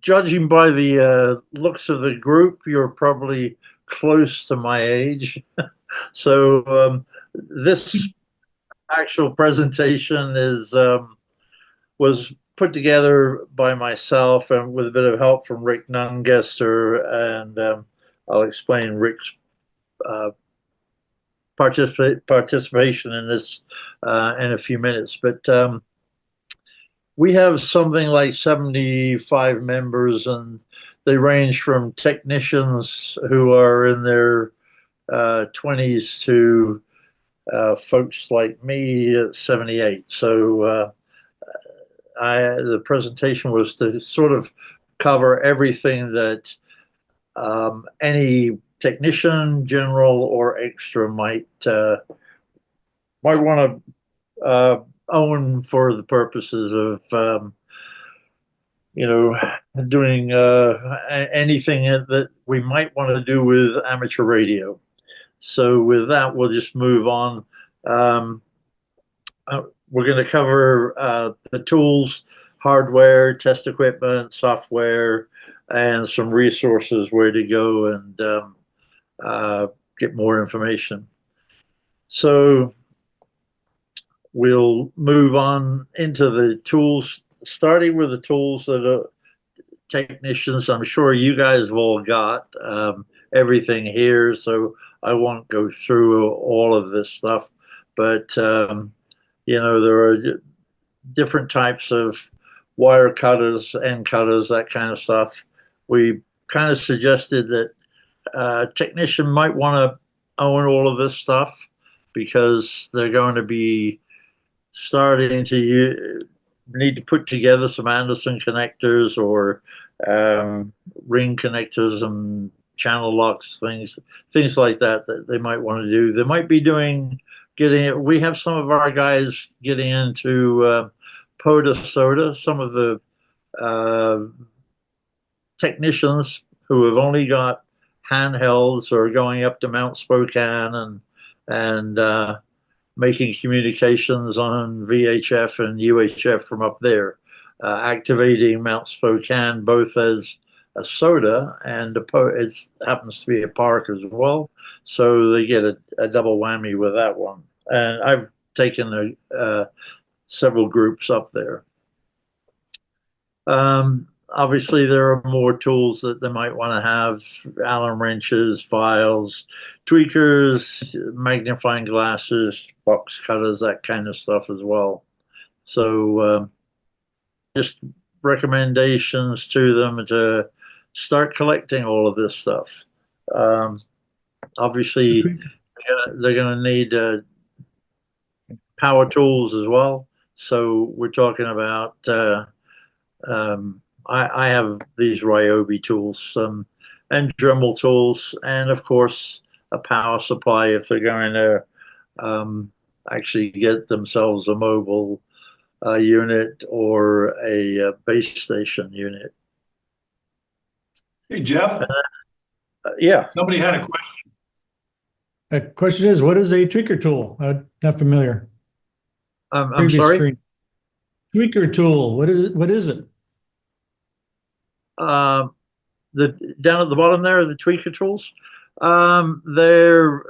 Judging by the looks of the group, you're probably close to my age. So this actual presentation is was put together by myself and with a bit of help from Rick Nungester, and I'll explain Rick's uh, participation in this in a few minutes. But we have something like 75 members, and they range from technicians who are in their 20s to folks like me at 78. So the presentation was to sort of cover everything that any technician, general, or extra might want to own for the purposes of doing anything that we might want to do with amateur radio. So with that, we'll just move on. We're going to cover the tools, hardware, test equipment, software, and some resources where to go and get more information. So we'll move on into the tools, starting with the tools that are technicians. I'm sure you guys have all got everything here, so I won't go through all of this stuff. But there are different types of wire cutters, end cutters, that kind of stuff. We kind of suggested that a technician might want to own all of this stuff because they're going to be starting to need to put together some Anderson connectors or ring connectors and channel locks, things like that they might want to do. They might be we have some of our guys getting into POTA SOTA, some of the technicians who have only got handhelds or going up to Mount Spokane and making communications on VHF and UHF from up there, activating Mount Spokane both as a SOTA and it happens to be a park as well. So they get a double whammy with that one. And I've taken several groups up there. Obviously, there are more tools that they might want to have: Allen wrenches, files, tweakers, magnifying glasses, box cutters, that kind of stuff as well. So just recommendations to them to start collecting all of this stuff. Obviously, they're going to need power tools as well. So we're talking about I have these Ryobi tools and Dremel tools, and of course a power supply if they're going to actually get themselves a mobile unit or a base station unit. Hey, Jeff. Yeah. Somebody had a question. The question is, what is a tweaker tool? Not familiar. I'm sorry? Screen. Tweaker tool. What is it? What is it? Down at the bottom there are the tweaker tools. They're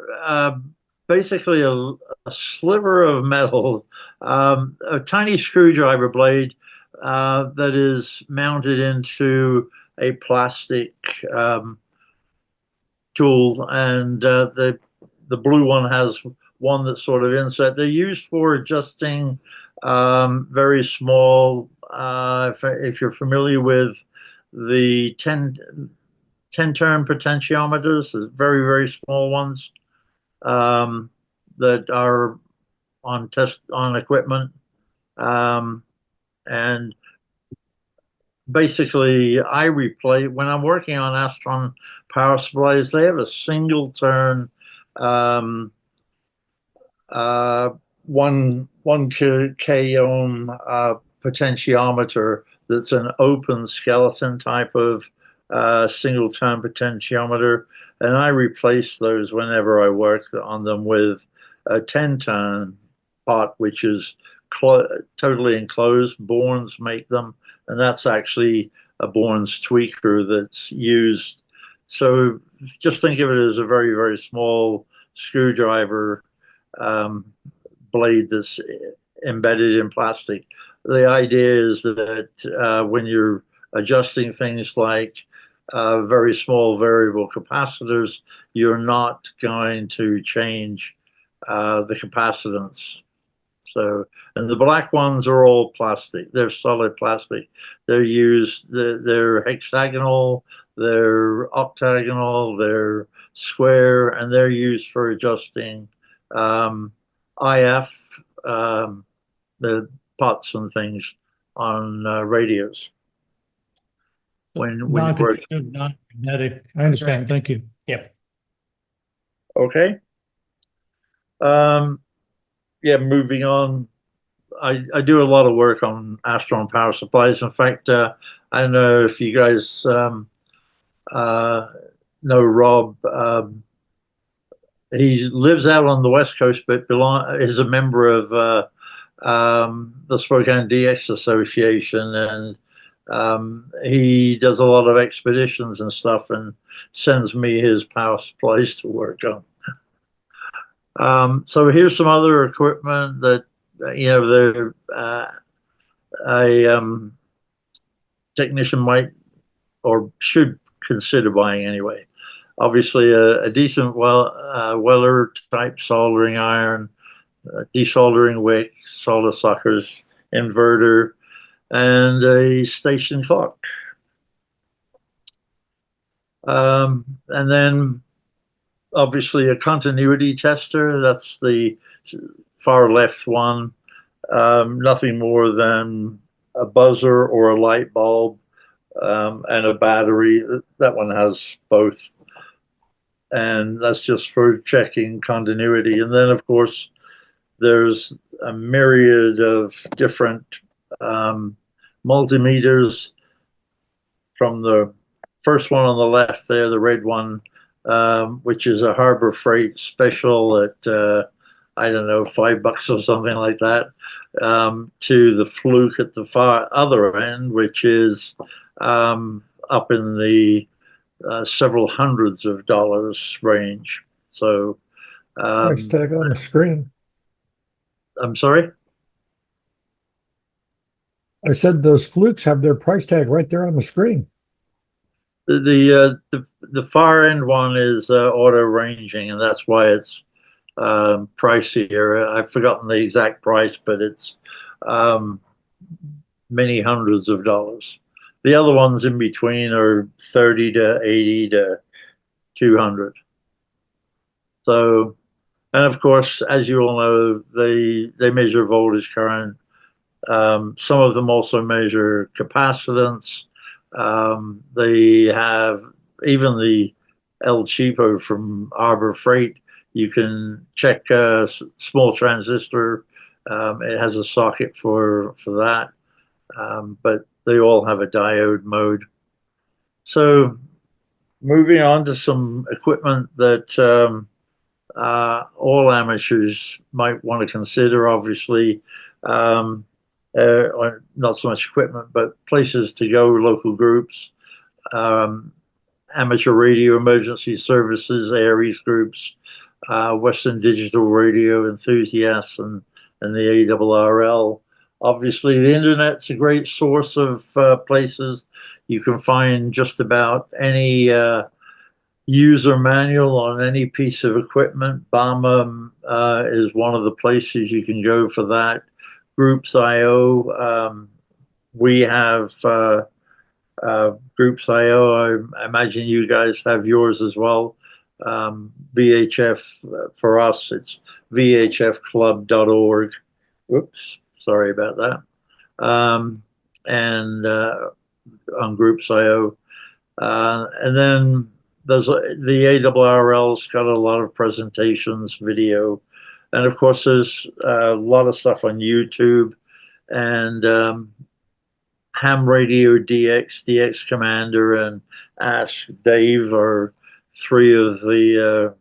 basically a sliver of metal, a tiny screwdriver blade that is mounted into a plastic tool, and the blue one has one that's sort of inset. They're used for adjusting very small. If you're familiar with the 10-turn potentiometers, very, very small ones that are on equipment. And basically, I replace, when I'm working on Astron power supplies, they have a single turn 1 k ohm potentiometer that's an open skeleton type of single turn potentiometer, and I replace those whenever I work on them with a 10-turn pot, which is totally enclosed. Bournes make them, and that's actually a Bourne's tweaker that's used. So just think of it as a very, very small screwdriver blade that's embedded in plastic. The idea is that when you're adjusting things like very small variable capacitors, you're not going to change the capacitance. So, and the black ones are all plastic. They're solid plastic. They're used, they're hexagonal, they're octagonal, they're square, and they're used for adjusting IF, the pots and things on radios. When you work. Non-conductive, non-magnetic. I understand. Thank you. Yep. Okay. Yeah, moving on. I do a lot of work on Astron power supplies. In fact, I don't know if you guys know Rob. He lives out on the West Coast, but is a member of the Spokane DX Association, and he does a lot of expeditions and stuff, and sends me his power supplies to work on. So here's some other equipment that a technician might or should consider buying anyway. Obviously, a decent Weller type soldering iron, desoldering wick, solder suckers, inverter, and a station clock. And then obviously a continuity tester. That's the far left one. Nothing more than a buzzer or a light bulb and a battery. That one has both. And that's just for checking continuity. And then, of course, there's a myriad of different multimeters, from the first one on the left there, the red one, which is a Harbor Freight special at, I don't know, $5 or something like that, to the Fluke at the far other end, which is up in the several hundreds of dollars range. So, Price tag on the screen. I'm sorry? I said those Flukes have their price tag right there on the screen. The far end one is auto ranging, and that's why it's pricier. I've forgotten the exact price, but it's many hundreds of dollars. The other ones in between are 30 to 80 to 200. So, and of course, as you all know, they measure voltage current. Some of them also measure capacitance. They have even the El Cheapo from Harbor Freight. You can check a small transistor. It has a socket for that, but they all have a diode mode. So moving on to some equipment that all amateurs might want to consider, obviously. Or not so much equipment, but places to go, local groups, amateur radio emergency services, ARES groups, Western Digital Radio enthusiasts, and the ARRL. Obviously, the internet's a great source of places. You can find just about any user manual on any piece of equipment. BAMA is one of the places you can go for that. Groups.io, we have Groups.io. I imagine you guys have yours as well. VHF, for us, it's vhfclub.org. Whoops, sorry about that. And on Groups.io. And then there's the ARRL's got a lot of presentations, video. And of course, there's a lot of stuff on YouTube, and Ham Radio DX, DX Commander, and Ask Dave are three of the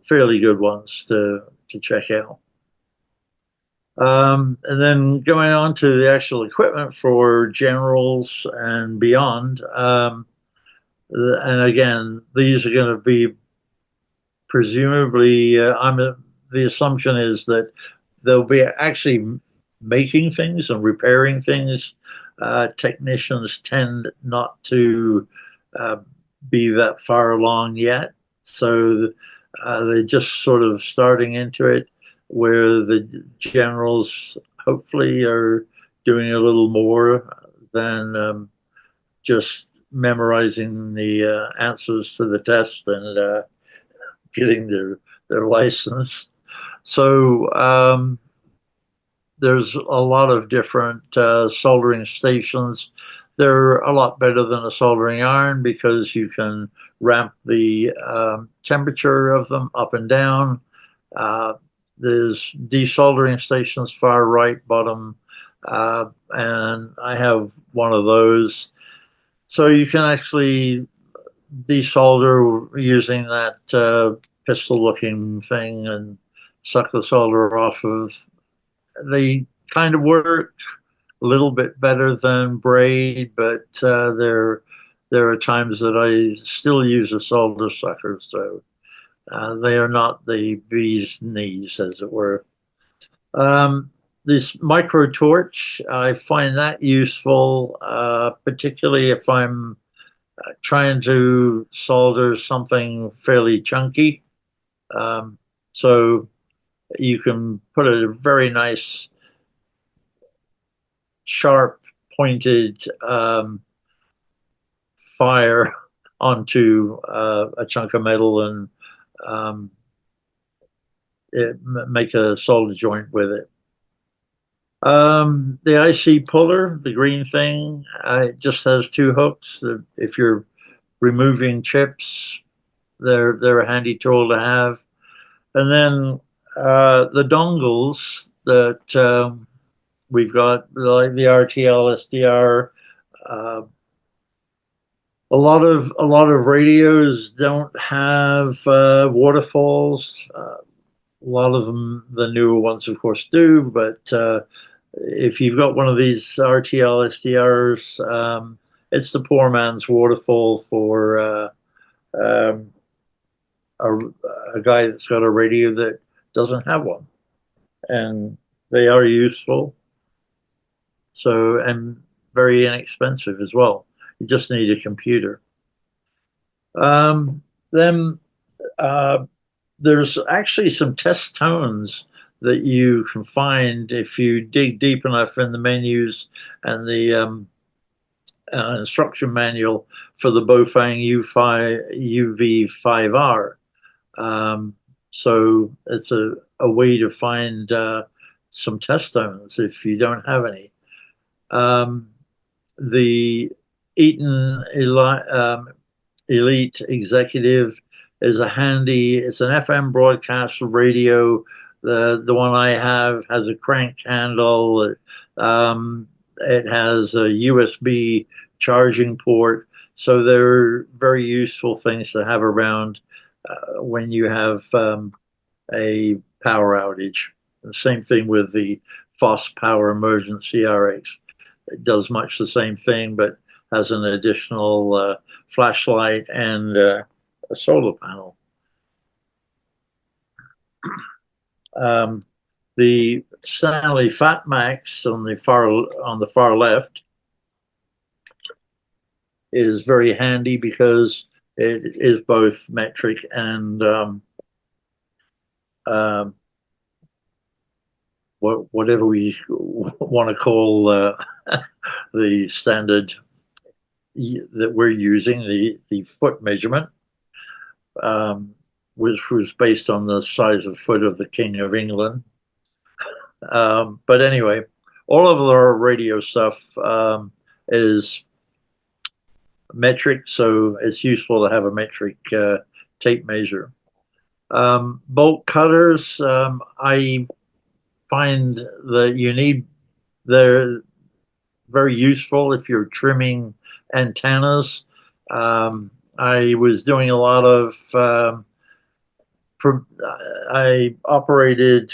fairly good ones to check out. And then going on to the actual equipment for generals and beyond. And again, these are going to be presumably, the assumption is that they'll be actually making things and repairing things. Technicians tend not to uh, be that far along yet. So they're just sort of starting into it, where the generals hopefully are doing a little more than just memorizing the answers to the test and getting their license. So there's a lot of different soldering stations. They're a lot better than a soldering iron because you can ramp the temperature of them up and down. Uh, there's desoldering stations far right bottom, and I have one of those. So you can actually desolder using that pistol-looking thing and suck the solder off of. They kind of work a little bit better than braid, but there are times that I still use a solder sucker, so they are not the bee's knees, as it were. Um, this micro torch, I find that useful, particularly if I'm trying to solder something fairly chunky. Um, so you can put a very nice, sharp, pointed fire onto a chunk of metal and um, make a solder joint with it. The IC puller, the green thing, it just has two hooks. If you're removing chips, they're a handy tool to have. And then the dongles that we've got, like the RTL, SDR. A lot of radios don't have waterfalls. A lot of them, the newer ones, of course, do. But if you've got one of these RTL SDRs, it's the poor man's waterfall for um, a, a guy that's got a radio that doesn't have one, and they are useful. So, and very inexpensive as well. You just need a computer. Then there's actually some test tones that you can find if you dig deep enough in the menus and the instruction manual for the Bofang UV5R. So it's a way to find some test tones if you don't have any. The Eaton Elite Executive is a handy, it's an FM broadcast radio. The one I have has a crank handle. It has a USB charging port. So they're very useful things to have around when you have a power outage. The same thing with the FOSS Power Emergency RX. It does much the same thing, but has an additional flashlight and a solar panel. The Stanley FatMax on the far left is very handy because it is both metric and whatever we want to call the standard that we're using, the foot measurement, which was based on the size of foot of the King of England. But anyway, all of our radio stuff is metric, so it's useful to have a metric tape measure. Bolt cutters, I find that they're very useful if you're trimming antennas. I was doing a lot of, I operated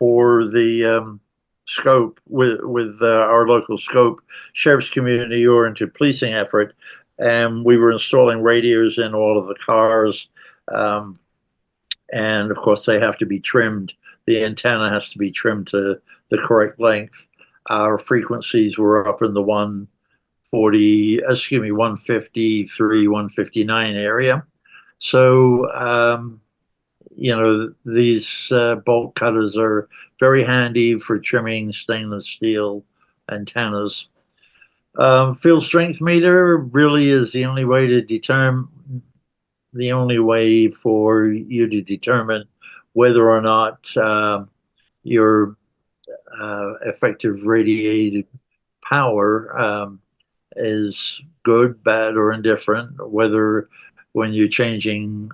for the scope with our local scope sheriff's community oriented policing effort, and we were installing radios in all of the cars, and of course they have to be trimmed. The antenna has to be trimmed to the correct length. Our frequencies were up in the 153, 159 area. So these bolt cutters are very handy for trimming stainless steel antennas. Field strength meter really is the only way for you to determine whether or not your effective radiated power is good, bad, or indifferent, whether when you're changing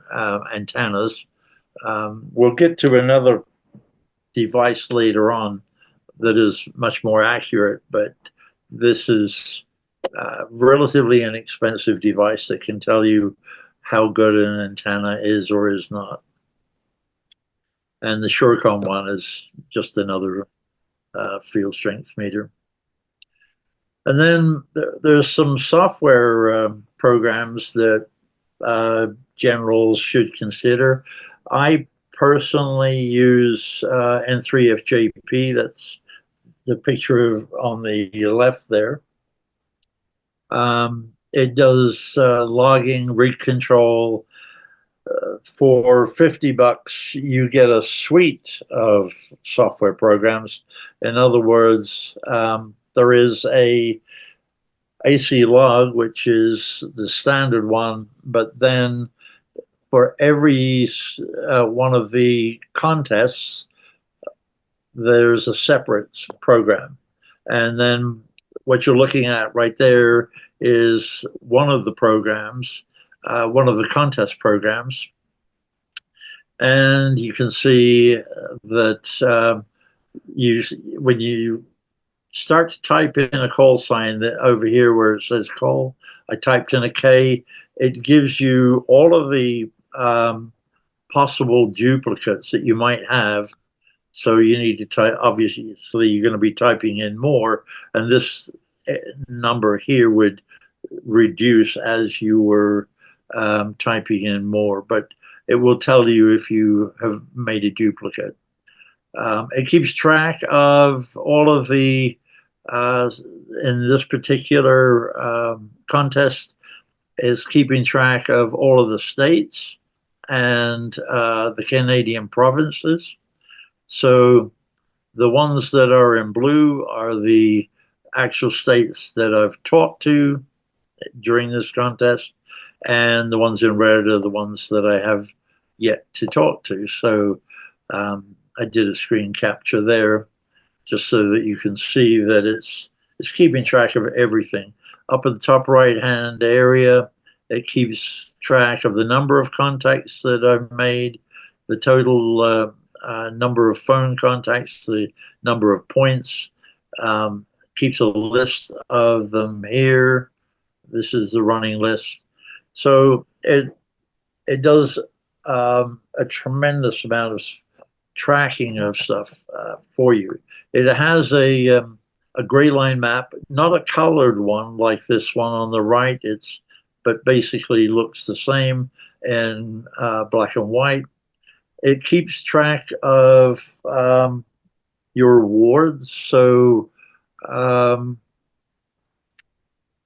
antennas. We'll get to another device later on that is much more accurate, but this is a relatively inexpensive device that can tell you how good an antenna is or is not. And the Surecom one is just another field strength meter. And then there's some software programs that generals should consider. I personally use N3FJP. That's the picture on the left there. It does logging, rig control. For $50, you get a suite of software programs. In other words, there is a AC log, which is the standard one, but then for every one of the contests, there's a separate program. And then what you're looking at right there is one of the programs, one of the contest programs. And you can see that when you start to type in a call sign, that over here where it says call, I typed in a K, it gives you all of the possible duplicates that you might have. So you need to type, obviously you're going to be typing in more, and this number here would reduce as you were typing in more, but it will tell you if you have made a duplicate. It keeps track of all of the, in this particular contest, is keeping track of all of the states and the Canadian provinces. So the ones that are in blue are the actual states that I've talked to during this contest, and the ones in red are the ones that I have yet to talk to. So I did a screen capture there just so that you can see that it's keeping track of everything. Up in the top right hand area, it keeps track of the number of contacts that I've made, the total number of phone contacts, the number of points, keeps a list of them here. This is the running list. So it does a tremendous amount of tracking of stuff for you. It has a gray line map, not a colored one like this one on the right. But basically looks the same in black and white. It keeps track of your wards, so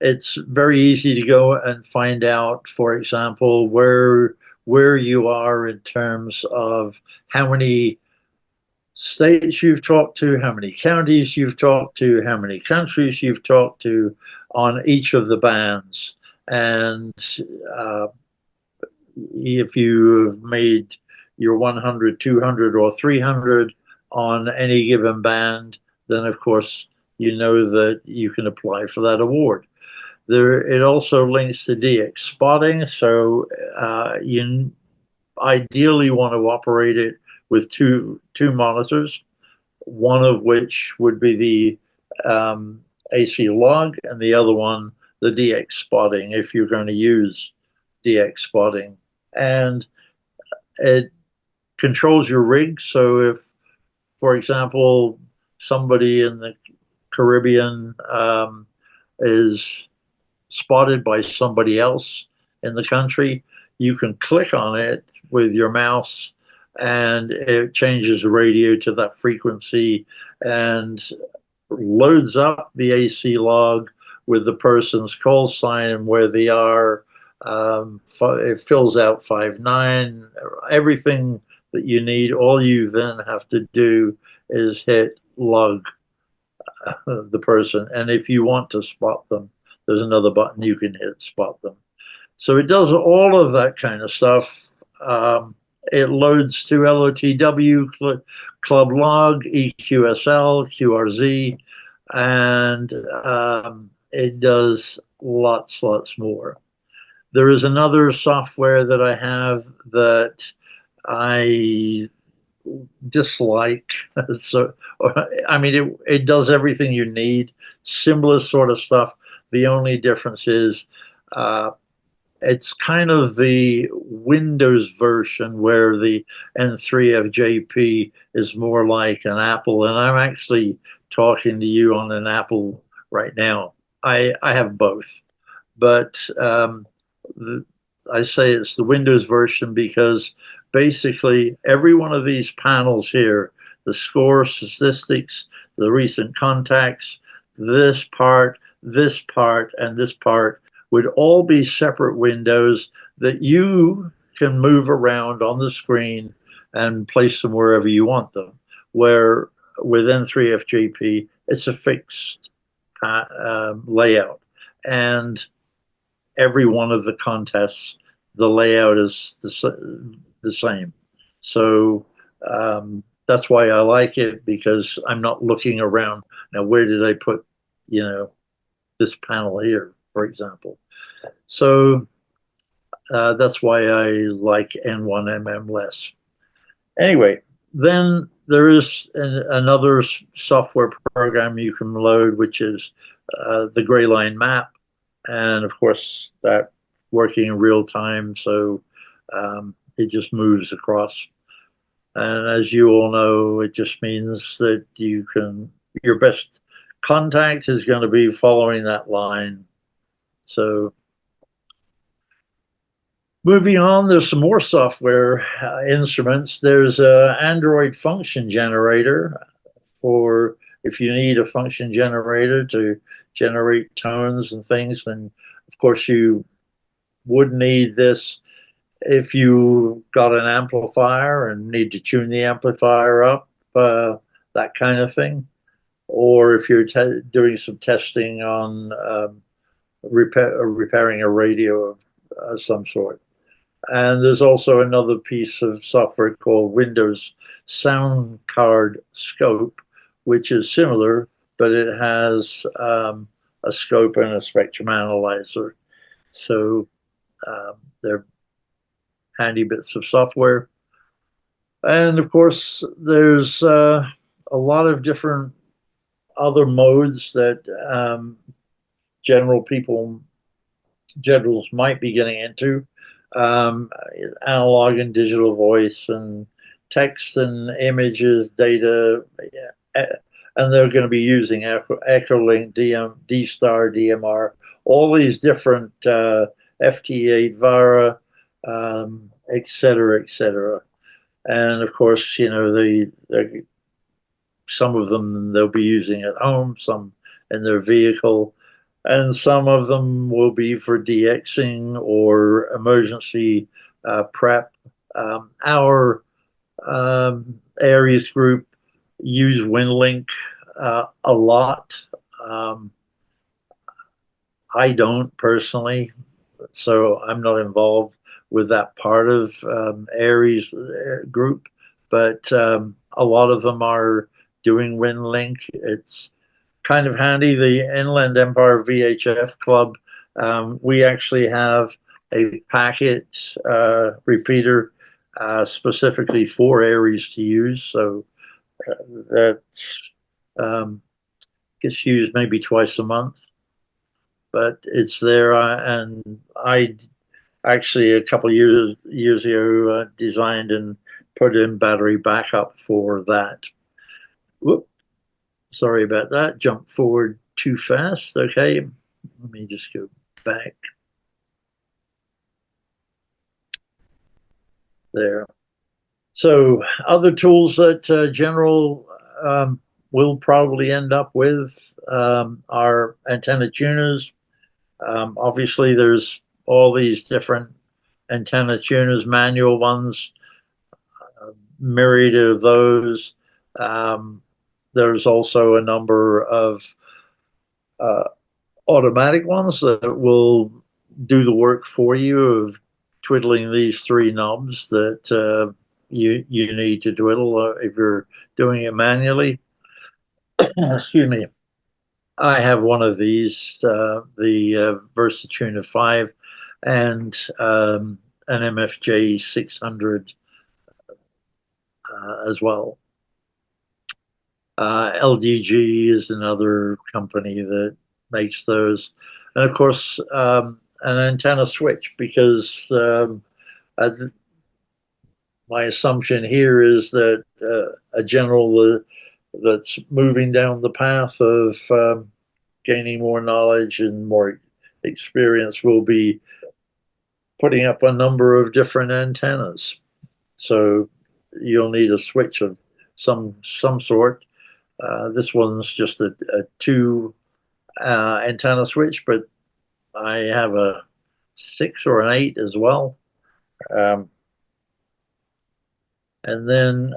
it's very easy to go and find out, for example, where you are in terms of how many states you've talked to, how many counties you've talked to, how many countries you've talked to on each of the bands. And if you have made your 100, 200, or 300 on any given band, then of course you know that you can apply for that award. It also links to DX spotting, so you ideally want to operate it with two monitors, one of which would be the AC log, and the other one the DX spotting if you're going to use DX spotting. And it controls your rig, so if, for example, somebody in the Caribbean is spotted by somebody else in the country, you can click on it with your mouse and it changes the radio to that frequency and loads up the AC log with the person's call sign and where they are. It fills out 5/9, everything that you need. All you then have to do is hit log the person. And if you want to spot them, there's another button you can hit, spot them. So it does all of that kind of stuff. It loads to LOTW, Club Log, EQSL, QRZ, and it does lots more. There is another software that I have that I dislike. So, I mean, it does everything you need, similar sort of stuff. The only difference is it's kind of the Windows version where the N3FJP is more like an Apple, and I'm actually talking to you on an Apple right now. I have both, but I say it's the Windows version because basically every one of these panels here, the score, statistics, the recent contacts, this part, and this part, would all be separate windows that you can move around on the screen and place them wherever you want them. Where with N3FJP, it's a fixed layout. And every one of the contests, the layout is the same. So that's why I like it, because I'm not looking around. Now, where did I put, this panel here, for example? So that's why I like N1MM less. Anyway, then there is another software program you can load, which is the Gray Line Map. And of course, that working in real time, so it just moves across. And as you all know, it just means that your best contact is going to be following that line. So moving on, there's some more software instruments. There's an Android function generator for if you need a function generator to generate tones and things. And of course, you would need this if you got an amplifier and need to tune the amplifier up, that kind of thing. Or if you're doing some testing on repairing a radio of some sort. And there's also another piece of software called Windows Sound Card Scope, which is similar, but it has a scope and a spectrum analyzer. So they're handy bits of software. And of course, there's a lot of different other modes that generals might be getting into. Analog and digital voice and text and images, data, and they're going to be using Echolink, D-Star, DMR, all these different FT8, VARA, et cetera, et cetera. And of course, some of them they'll be using at home, some in their vehicle, and some of them will be for DXing or emergency prep. Our Aries group use WinLink a lot. I don't personally, so I'm not involved with that part of Aries group, but a lot of them are doing WinLink. It's kind of handy. The Inland Empire VHF Club, we actually have a packet repeater specifically for Aries to use. So that's gets used maybe twice a month, but it's there. And I actually a couple of years ago designed and put in battery backup for that. Whoop, sorry about that. Jump forward too fast. Okay, let me just go back. There. So other tools that General will probably end up with are antenna tuners. Obviously, there's all these different antenna tuners, manual ones, myriad of those. There's also a number of uh, automatic ones that will do the work for you of twiddling these three knobs that you need to twiddle if you're doing it manually. Excuse me. I have one of these, the VersaTuner 5 and an MFJ 600 as well. LDG is another company that makes those. And of course, an antenna switch, because my assumption here is that a general that's moving down the path of gaining more knowledge and more experience will be putting up a number of different antennas. So you'll need a switch of some sort. This one's just a two antenna switch, but I have a 6 or an 8 as well. And then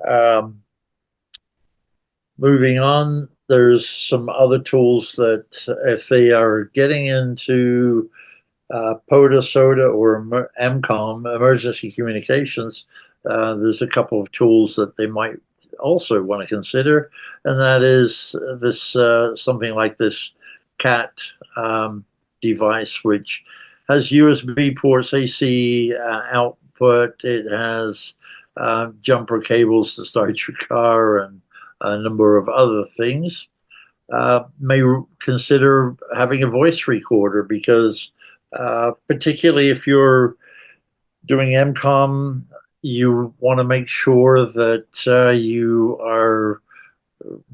moving on, there's some other tools that if they are getting into POTA, SOTA, or EMCOM, emergency communications, there's a couple of tools that they might also want to consider, and that is this something like this CAT device, which has USB ports, AC output. It has jumper cables to start your car and a number of other things. May consider having a voice recorder, because particularly if you're doing EMCOM, you want to make sure that you are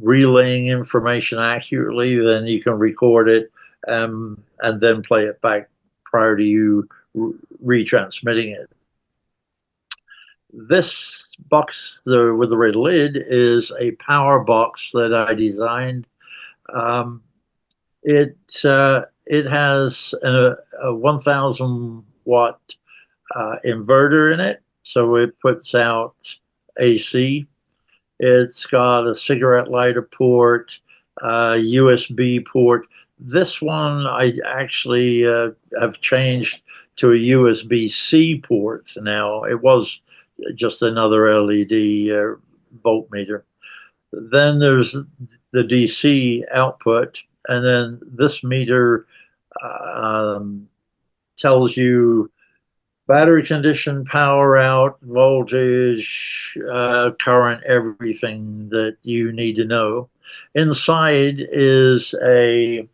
relaying information accurately. Then you can record it and then play it back prior to you retransmitting it. This box with the red lid is a power box that I designed. It has a 1,000 watt inverter in it, so it puts out AC. It's got a cigarette lighter port, USB port. This one I actually have changed to a USB-C port now. It was just another LED voltmeter. Then there's the DC output, and then this meter tells you battery condition, power out, voltage, current, everything that you need to know. Inside is a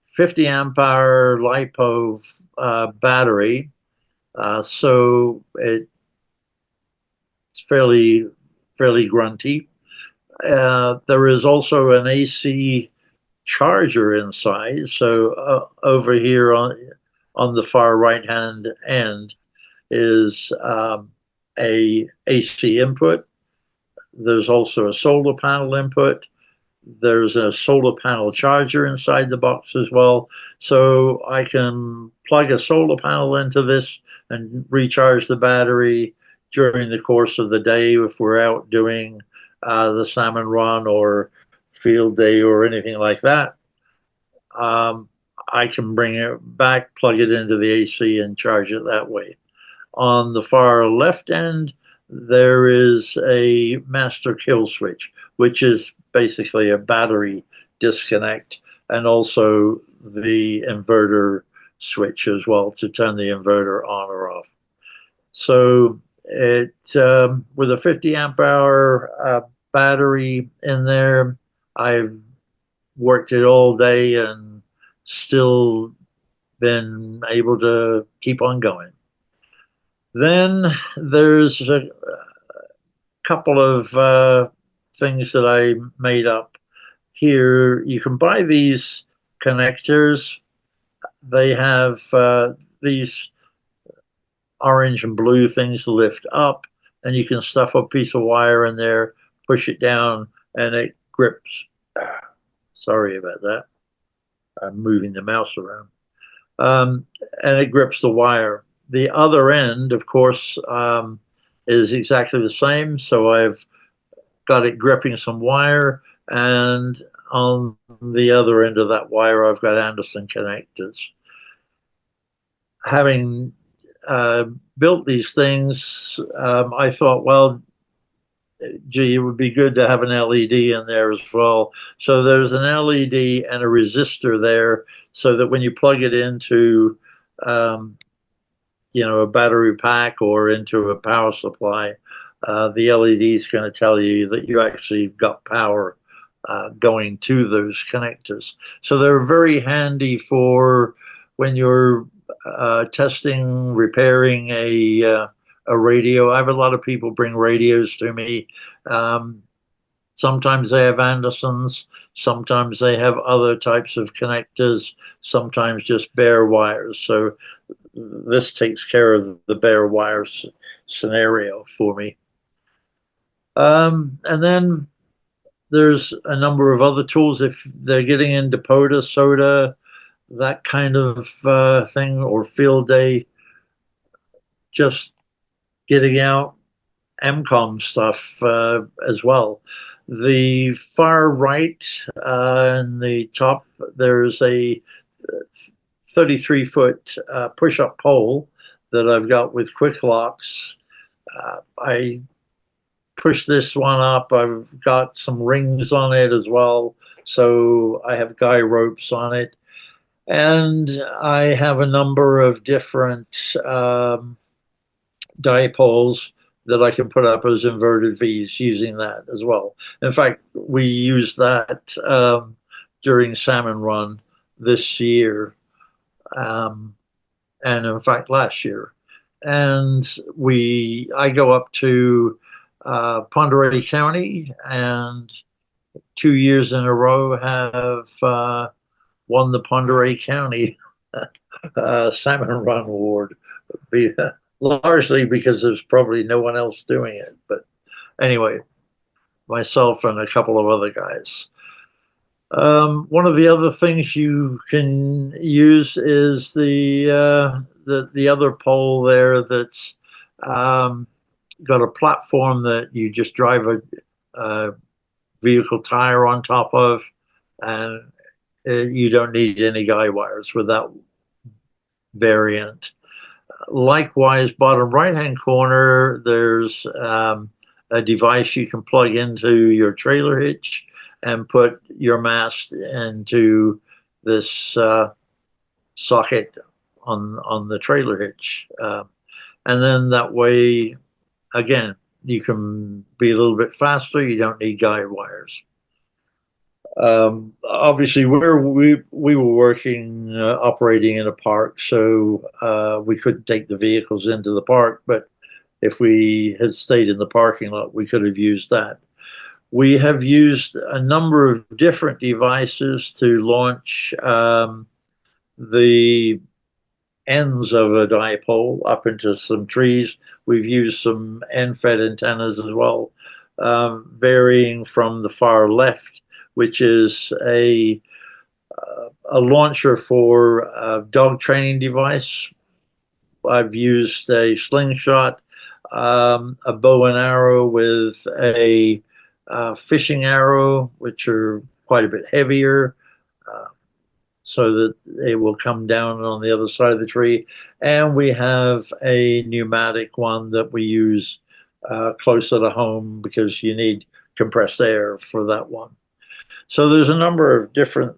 50 amp hour LiPo battery, so it's fairly grunty. There is also an AC charger inside. So over here on the far right hand end is a AC input. There's also a solar panel input. There's a solar panel charger inside the box as well. So I can plug a solar panel into this and recharge the battery during the course of the day if we're out doing the salmon run or field day or anything like that. I can bring it back, plug it into the AC, and charge it that way. On the far left end, there is a master kill switch, which is basically a battery disconnect, and also the inverter switch as well to turn the inverter on or off. So it with a 50 amp hour battery in there, I've worked it all day and still been able to keep on going. Then there's a couple of things that I made up here. You can buy these connectors. They have these orange and blue things to lift up, and you can stuff a piece of wire in there, push it down, and it grips. Sorry about that. I'm moving the mouse around. Um, and it grips the wire. The other end, of course, is exactly the same. So I've got it gripping some wire, and on the other end of that wire, I've got Anderson connectors. Having built these things, I thought, well, gee, it would be good to have an LED in there as well. So there's an LED and a resistor there, so that when you plug it into, a battery pack or into a power supply, the LED is going to tell you that you actually got power going to those connectors. So they're very handy for when you're testing, repairing a radio. I have a lot of people bring radios to me. Sometimes they have Andersons, sometimes they have other types of connectors, sometimes just bare wires. So this takes care of the bare wires scenario for me. And then there's a number of other tools if they're getting into POTA, SOTA, that kind of thing, or field day, just getting out MCOM stuff as well. The far right in the top, there's a 33-foot push-up pole that I've got with quick locks. I push this one up. I've got some rings on it as well, so I have guy ropes on it. And I have a number of different dipoles that I can put up as inverted V's using that as well. In fact, we used that during salmon run this year, and in fact last year. And I go up to Ponderay County, and 2 years in a row have won the Ponderay County Salmon Run Award, largely because there's probably no one else doing it. But anyway, myself and a couple of other guys. One of the other things you can use is the other pole there that's got a platform that you just drive a vehicle tire on top of, and you don't need any guy wires with that variant. Likewise, bottom right-hand corner, there's a device you can plug into your trailer hitch and put your mast into this socket on the trailer hitch. And then that way, again, you can be a little bit faster. You don't need guide wires. Obviously, we were working, operating in a park, so we couldn't take the vehicles into the park. But if we had stayed in the parking lot, we could have used that. We have used a number of different devices to launch the ends of a dipole up into some trees. We've used some end-fed antennas as well, varying from the far left, which is a launcher for a dog training device. I've used a slingshot, a bow and arrow with a fishing arrow, which are quite a bit heavier, so that they will come down on the other side of the tree. And we have a pneumatic one that we use closer to home because you need compressed air for that one. So there's a number of different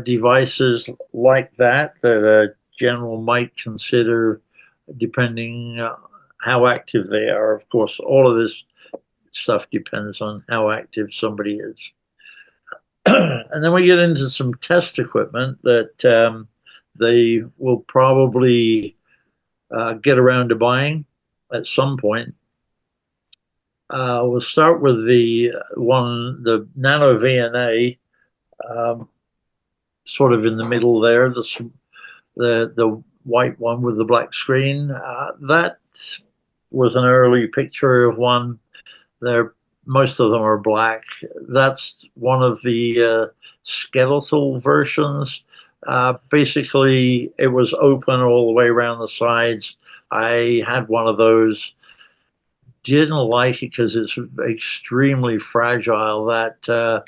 devices like that that a general might consider, depending how active they are. Of course, all of this stuff depends on how active somebody is. And then we get into some test equipment that they will probably get around to buying at some point. We'll start with the Nano VNA, sort of in the middle there, the white one with the black screen. That was an early picture of one. Most of them are black. That's one of the skeletal versions. Basically, it was open all the way around the sides. I had one of those. Didn't like it because it's extremely fragile. That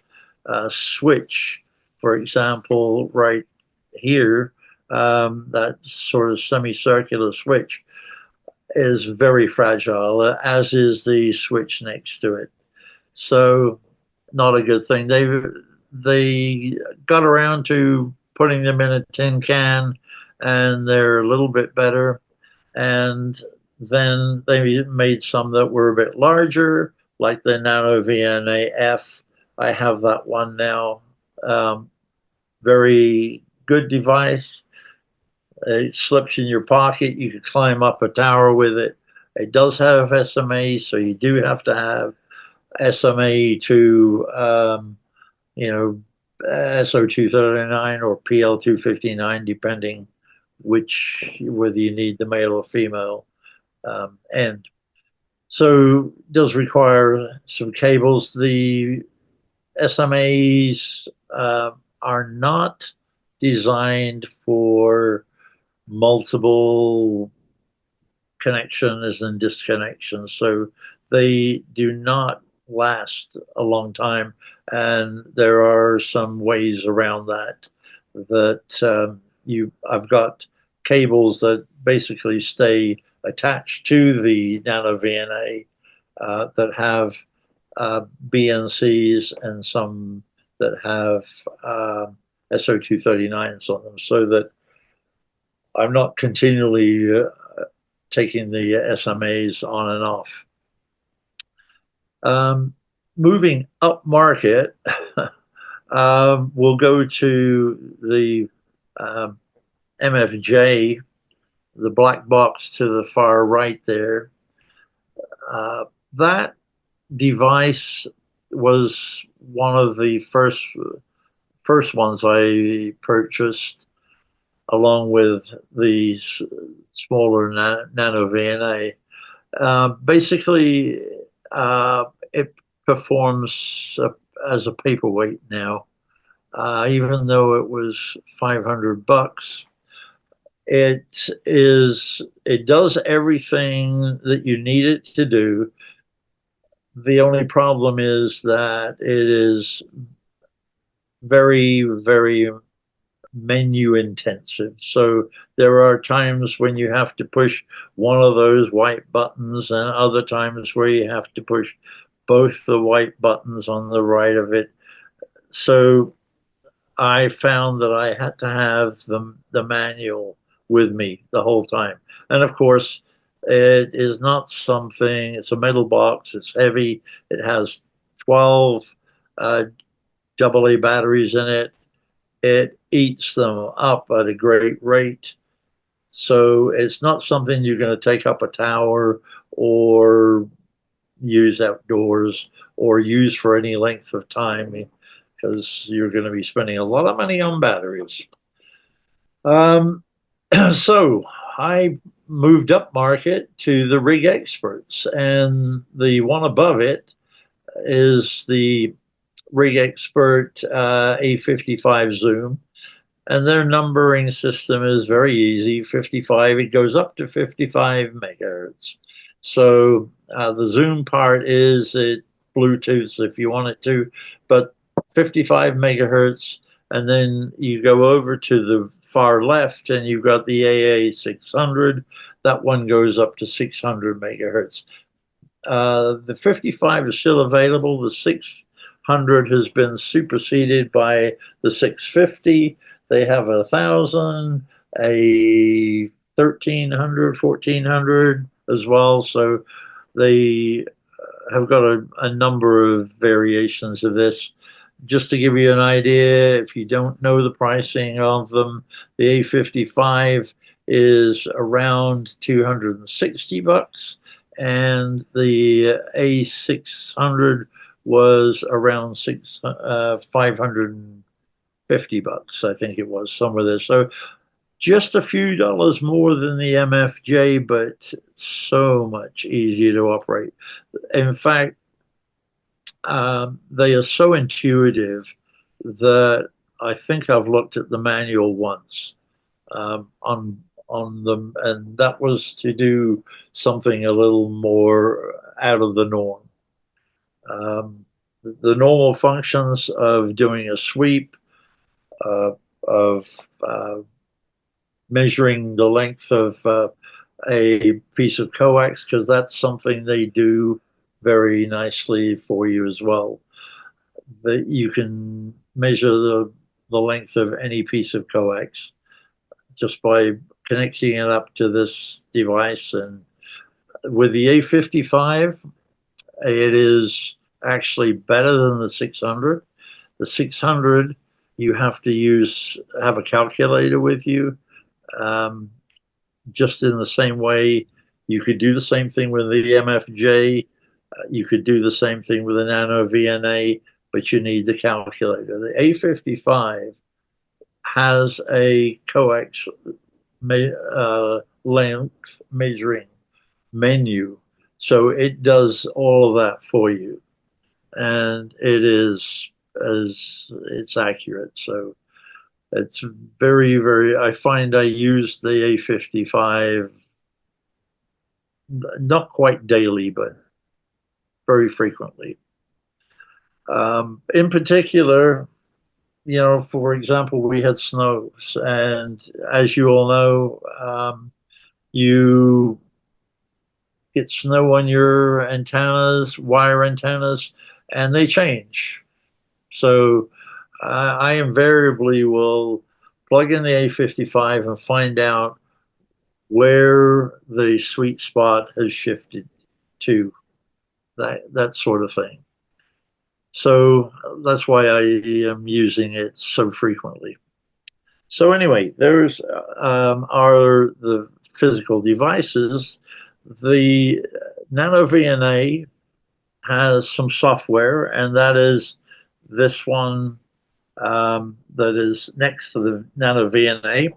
switch, for example, right here, that sort of semicircular switch is very fragile, as is the switch next to it. So, not a good thing. They got around to putting them in a tin can, and they're a little bit better. And then they made some that were a bit larger, like the Nano VNA F. I have that one now. Very good device. It slips in your pocket. You can climb up a tower with it. It does have SMA, so you do have to have SMA to, SO239 or PL259, depending whether you need the male or female end. So it does require some cables. The SMAs are not designed for multiple connections and disconnections, so they do not last a long time, and there are some ways around that. I've got cables that basically stay attached to the Nano VNA that have BNCs and some that have SO239s on them, so that I'm not continually taking the SMAs on and off. Moving up market, we'll go to the MFJ, the black box to the far right there. That device was one of the first ones I purchased, along with the smaller Nano VNA. Basically, it performs as a paperweight now. Even though it was $500, it does everything that you need it to do. The only problem is that it is very, very menu intensive. So there are times when you have to push one of those white buttons, and other times where you have to push both the white buttons on the right of it. So I found that I had to have the manual with me the whole time. And of course, it is not something, it's a metal box, it's heavy, it has 12 AA batteries in it. It eats them up at a great rate. So it's not something you're going to take up a tower or use outdoors or use for any length of time, because you're going to be spending a lot of money on batteries. So I moved up market to the Rig Experts, and the one above it is the Rig Expert A55 Zoom, and their numbering system is very easy. 55, it goes up to 55 megahertz. So the Zoom part is it Bluetooth if you want it to, but 55 megahertz. And then you go over to the far left and you've got the AA600. That one goes up to 600 megahertz. The 55 is still available. The 600 has been superseded by the 650. They have 1,000, a 1,300, 1,400 as well. So they have got a number of variations of this. Just to give you an idea, if you don't know the pricing of them, the A55 is around $260, and the A600 was around 550 bucks, I think it was, somewhere there. So just a few dollars more than the MFJ, but so much easier to operate. In fact, they are so intuitive that I think I've looked at the manual once on them, and that was to do something a little more out of the norm. The normal functions of doing a sweep, of measuring the length of a piece of coax, because that's something they do very nicely for you as well. That you can measure the length of any piece of coax just by connecting it up to this device. And with the A55, it is actually better than the 600. The 600, you have to have a calculator with you. Just in the same way, you could do the same thing with the MFJ. You could do the same thing with a Nano VNA, but you need the calculator. The A55 has a coax length measuring menu, so it does all of that for you, and it's accurate. So it's very, very, I find I use the A55 not quite daily, but very frequently. In particular, for example, we had snow, and as you all know, you get snow on your antennas, wire antennas, and they change. So I invariably will plug in the A55 and find out where the sweet spot has shifted to, that sort of thing. So that's why I am using it so frequently. So anyway, there's are the physical devices. The Nano VNA has some software, and that is this one that is next to the Nano VNA.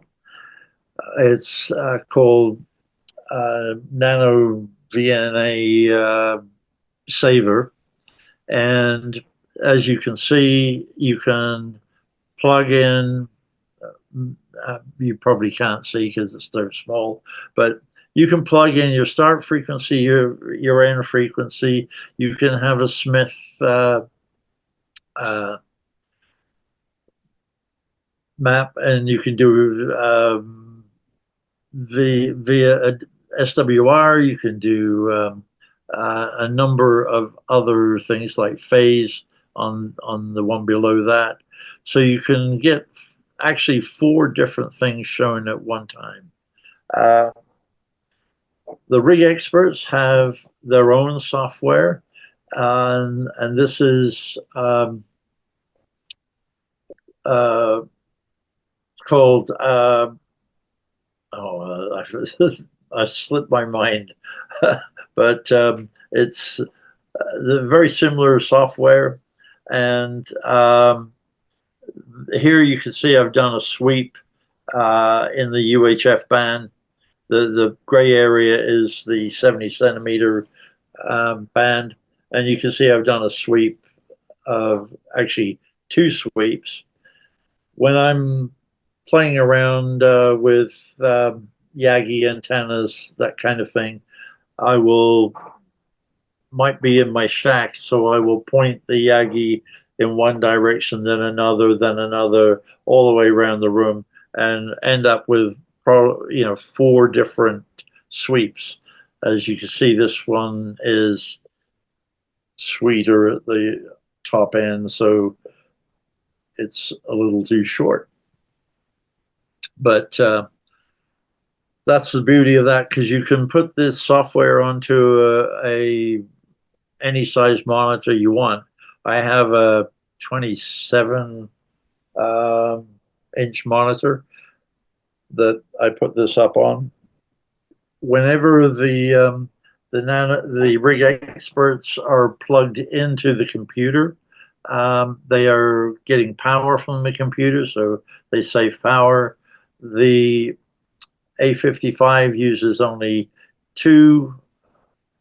It's called Nano VNA Saver. And as you can see, you can plug in, you probably can't see because it's so small, but you can plug in your start frequency, your end frequency. You can have a Smith map, and you can do via SWR. You can do a number of other things like phase on the one below that. So you can get actually 4 different things shown at one time. The rig experts have their own software, and this is called I slipped my mind, but it's the very similar software. And here you can see I've done a sweep in the UHF band. The gray area is the 70 centimeter band, and you can see I've done a sweep of actually 2 sweeps. When I'm playing around with Yagi antennas, that kind of thing, I might be in my shack, so I will point the Yagi in one direction, then another, all the way around the room, and end up with 4 different sweeps. As you can see, this one is sweeter at the top end, so it's a little too short. But that's the beauty of that, because you can put this software onto any size monitor you want. I have a 27 inch monitor that I put this up on. Whenever the the rig experts are plugged into the computer. They are getting power from the computer, so they save power. The A55 uses only two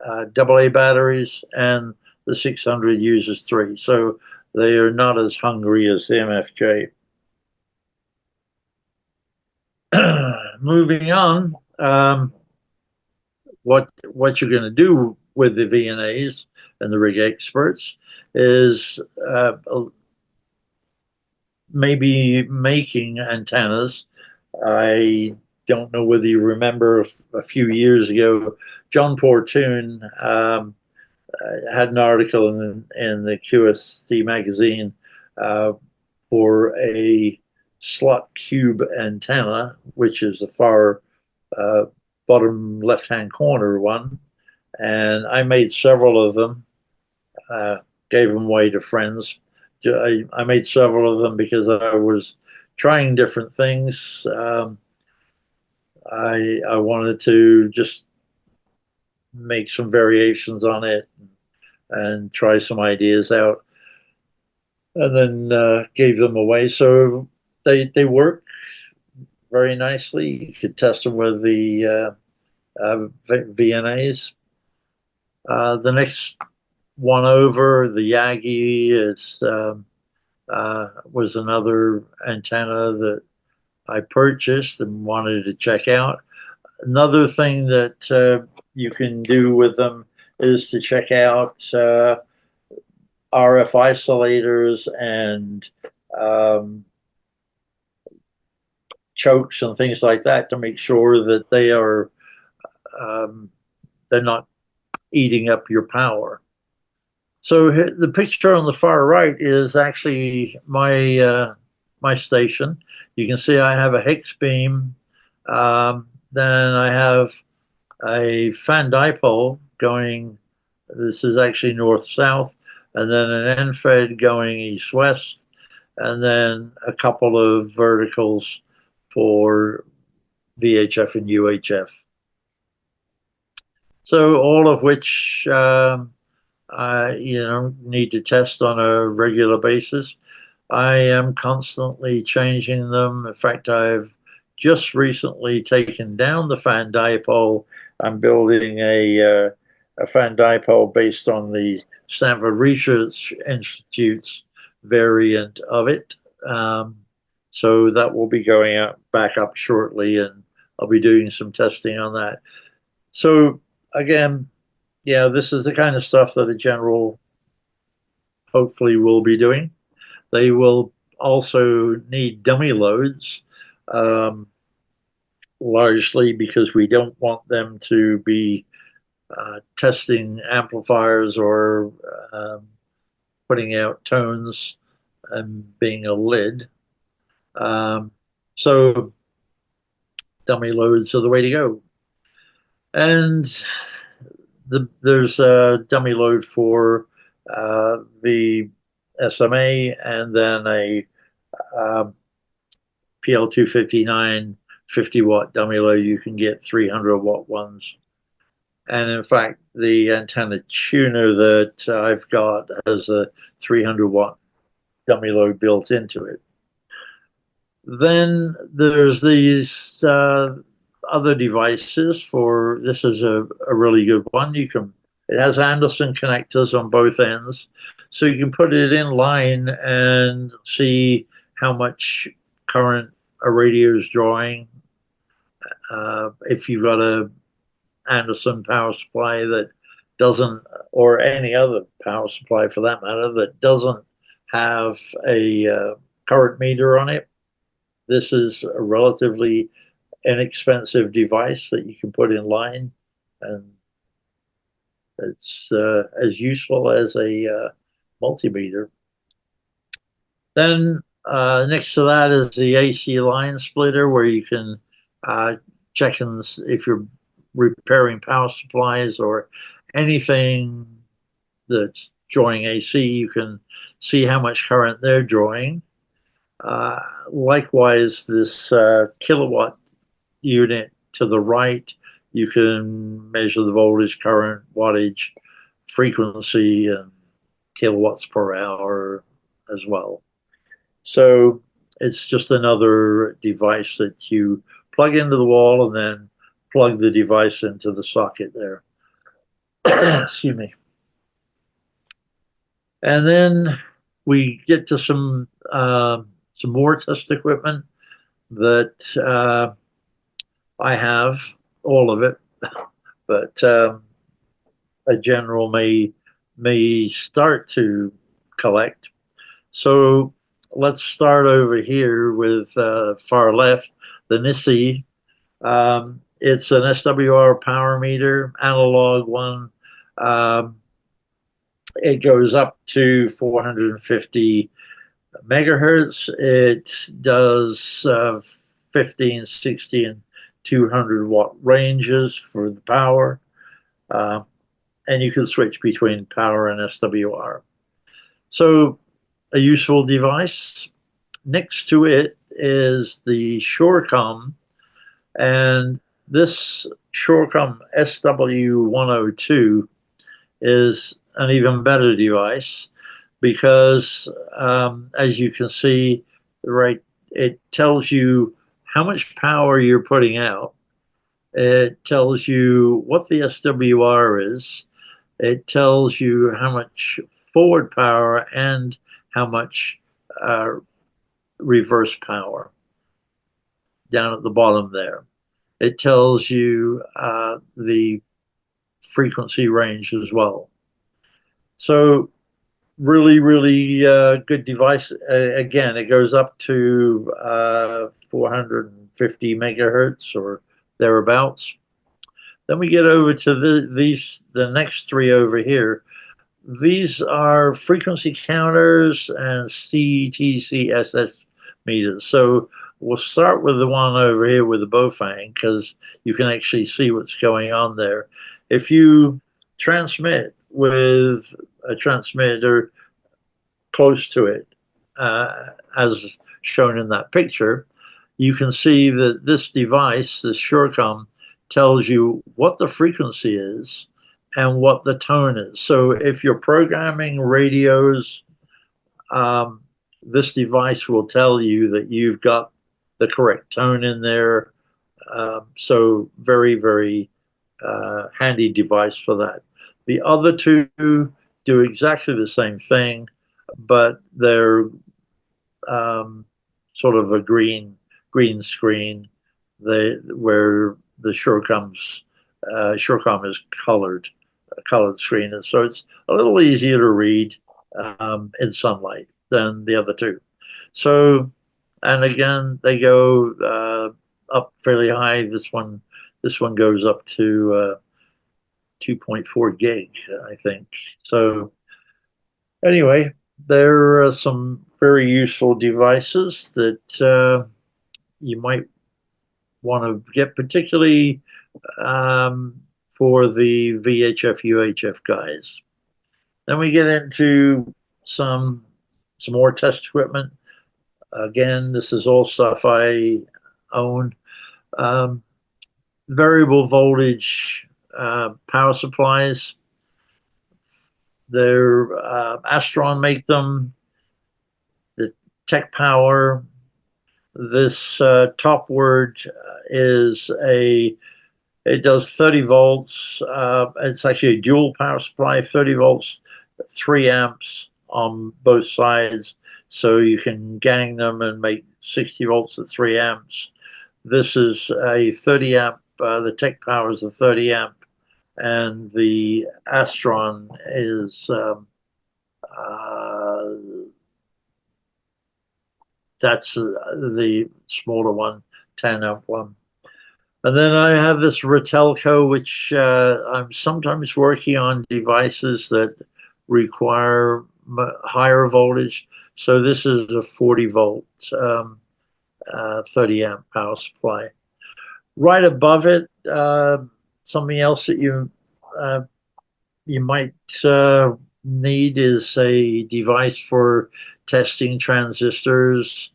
AA batteries, and the 600 uses three. So they are not as hungry as the MFJ. Moving on, what you're going to do with the VNAs and the rig experts is maybe making antennas. I don't know whether you remember a few years ago, John Portune had an article in the QSC magazine for a slot cube antenna, which is the far bottom left-hand corner one. And I made several of them, gave them away to friends. I made several of them because I was trying different things. I wanted to just make some variations on it and try some ideas out, and then gave them away. So they work very nicely. You could test them with the VNAs. The next one over, the Yagi, was another antenna that I purchased and wanted to check out. Another thing that you can do with them is to check out RF isolators and chokes and things like that to make sure that they are they're not eating up your power. So the picture on the far right is actually my my station. You can see I have a hex beam. Then I have a fan dipole going. This is actually north-south, and then an end-fed going east-west, and then a couple of verticals for VHF and UHF. So all of which need to test on a regular basis. I am constantly changing them. In fact, I've just recently taken down the fan dipole. I'm building a fan dipole based on the Stanford Research Institute's variant of it. So that will be going back up shortly, and I'll be doing some testing on that. So again, yeah, this is the kind of stuff that a general hopefully will be doing. They will also need dummy loads, largely because we don't want them to be testing amplifiers or putting out tones and being a lid. So dummy loads are the way to go. And there's a dummy load for the SMA, and then a PL259 50-watt dummy load. You can get 300-watt ones. And in fact, the antenna tuner that I've got has a 300-watt dummy load built into it. Then there's these other devices for, this is a really good one. It has Anderson connectors on both ends, so you can put it in line and see how much current a radio is drawing. If you've got a Anderson power supply that doesn't, or any other power supply for that matter, that doesn't have a current meter on it, this is a relatively inexpensive device that you can put in line, and it's as useful as a multimeter. Then next to that is the AC line splitter, where you can check if you're repairing power supplies or anything that's drawing AC, you can see how much current they're drawing. Likewise, this kilowatt unit to the right, you can measure the voltage, current, wattage, frequency, and kilowatts per hour as well. So it's just another device that you plug into the wall and then plug the device into the socket there. Excuse me. And then we get to some more test equipment that I have, all of it, but a general may start to collect. So let's start over here with far left, the NISI. It's an SWR power meter, analog one. It goes up to 450 megahertz. It does 15, 60, and 200 watt ranges for the power. And you can switch between power and SWR. So a useful device. Next to it is the Surecom, and this Surecom SW102 is an even better device because, as you can see, right, it tells you how much power you're putting out. It tells you what the SWR is. It tells you how much forward power and how much reverse power down at the bottom there. It tells you the frequency range as well. So really, really good device. Again, it goes up to 450 megahertz or thereabouts. Then we get over to the next three over here. These are frequency counters and CTCSS meters. So we'll start with the one over here with the Bofang because you can actually see what's going on there. If you transmit with a transmitter close to it, as shown in that picture, you can see that this device, this Surecom, tells you what the frequency is and what the tone is. So if you're programming radios, this device will tell you that you've got the correct tone in there. So very, very handy device for that. The other two do exactly the same thing, but they're sort of a green screen, where the Surecom is colored screen, and so it's a little easier to read in sunlight than the other two. So, and again, they go up fairly high. This one goes up to 2.4 gig, I think. So anyway, there are some very useful devices that you might want to get, particularly for the VHF, UHF guys. Then we get into some more test equipment. Again, this is all stuff I own. Variable voltage power supplies. They're Astron make them. The Tech Power. This top word is it does 30 volts. It's actually a dual power supply, 30 volts, 3 amps on both sides. So you can gang them and make 60 volts at 3 amps. This is a 30 amp. The Tech Power is a 30 amp. And the Astron is that's the smaller one, 10 amp one. And then I have this Ratelco, which I'm sometimes working on devices that require higher voltage. So this is a 40 volt, 30 amp power supply. Right above it, something else that you might need is a device for testing transistors,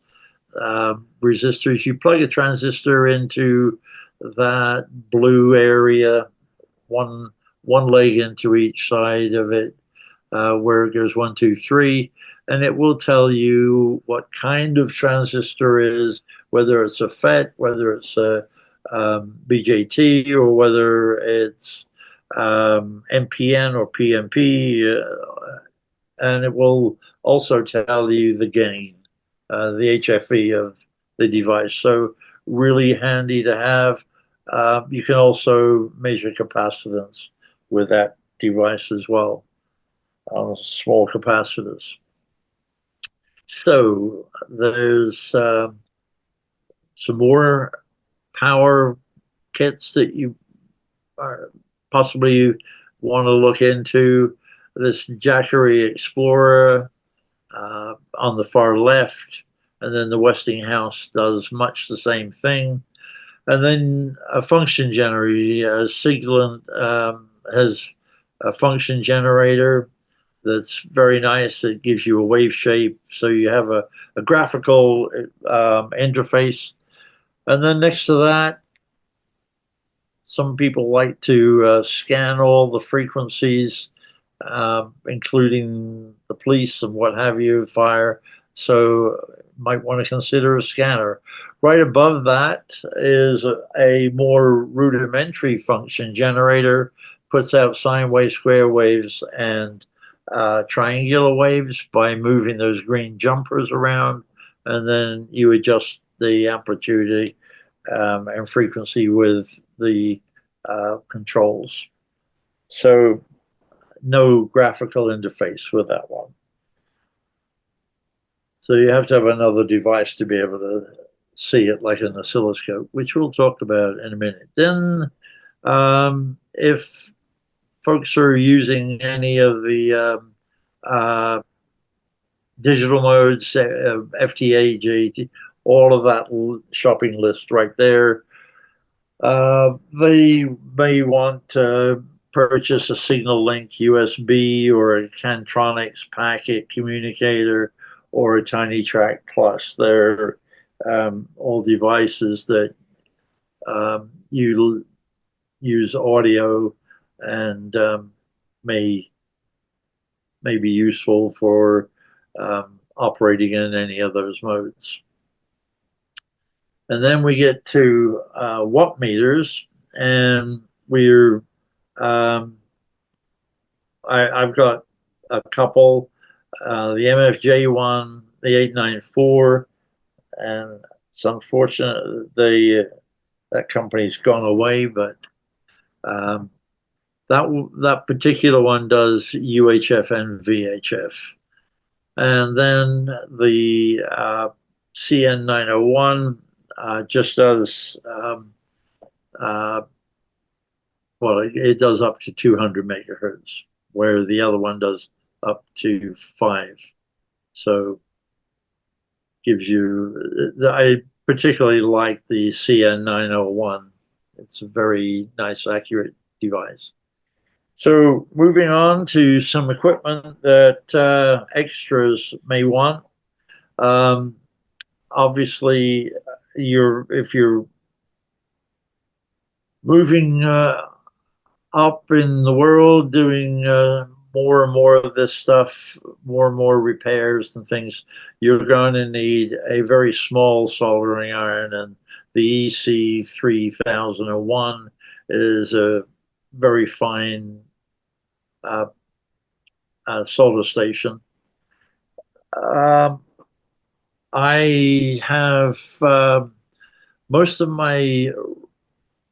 resistors. You plug a transistor into that blue area, one leg into each side of it, where it goes 1, 2, 3, and it will tell you what kind of transistor is, whether it's a FET, whether it's a BJT, or whether it's NPN or PNP, and it will also tell you the gain, the HFE of the device. So really handy to have. You can also measure capacitance with that device as well on small capacitors. So there's some more power kits that you possibly want to look into. This Jackery Explorer on the far left, and then the Westinghouse does much the same thing. And then a function generator, Siglent has a function generator that's very nice. It gives you a wave shape, so you have a graphical interface. And then next to that, some people like to scan all the frequencies, including the police and what have you, fire. So might want to consider a scanner. Right above that is a more rudimentary function generator, puts out sine waves, square waves, and triangular waves by moving those green jumpers around, and then you adjust the amplitude and frequency with the controls. So no graphical interface with that one. So you have to have another device to be able to see it, like an oscilloscope, which we'll talk about in a minute. Then if folks are using any of the digital modes, FTA, JT, all of that shopping list right there, they may want to purchase a Signal Link USB or a Cantronics packet communicator or a TinyTrack Plus. They're all devices that you use audio and may be useful for operating in any of those modes. And then we get to watt meters, and we're I've got a couple, the MFJ one, the 894, and it's unfortunate that company's gone away, but that particular one does UHF and VHF. And then the CN901 just does, well, it does up to 200 megahertz, where the other one does up to 5. So gives you, I particularly like the CN901. It's a very nice, accurate device. So moving on to some equipment that extras may want. Obviously, if you're moving up in the world, doing more and more of this stuff, more and more repairs and things, you're going to need a very small soldering iron, and the EC3001 is a very fine solder station. I have most of my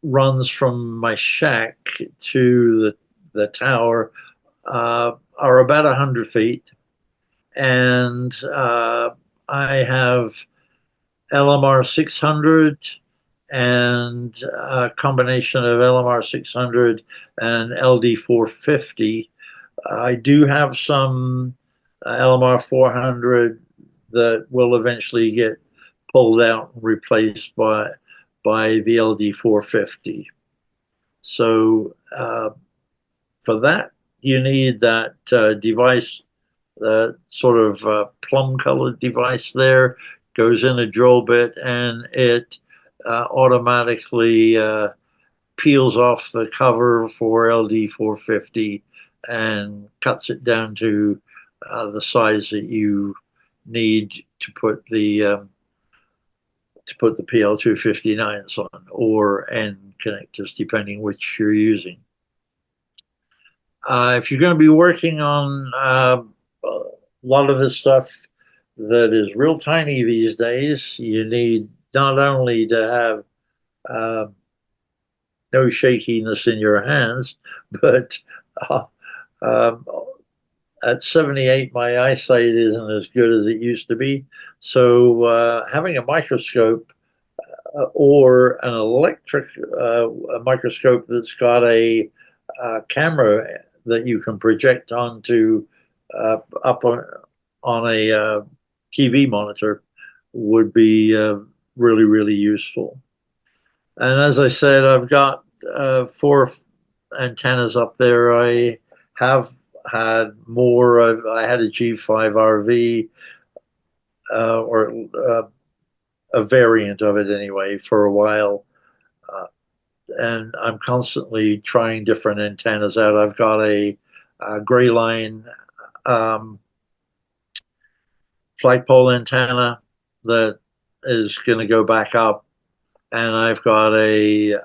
runs from my shack to the tower are about 100 feet, and I have LMR 600 and a combination of LMR 600 and LD 450. I do have some LMR 400 that will eventually get pulled out and replaced by the LD 450. So for that, you need that device, that sort of plum colored device there, goes in a drill bit, and it automatically peels off the cover for LD450 and cuts it down to the size that you need to put the PL259s on, or N connectors, depending which you're using. If you're going to be working on a lot of this stuff that is real tiny these days, you need not only to have no shakiness in your hands, but um, at 78, my eyesight isn't as good as it used to be. So having a microscope or an electric a microscope that's got a camera that you can project onto up on a TV monitor would be really, really useful. And as I said, I've got 4 antennas up there. I have had more. I had a G5RV or a variant of it anyway for a while. And I'm constantly trying different antennas out. I've got a gray line flight pole antenna that is going to go back up, and I've got a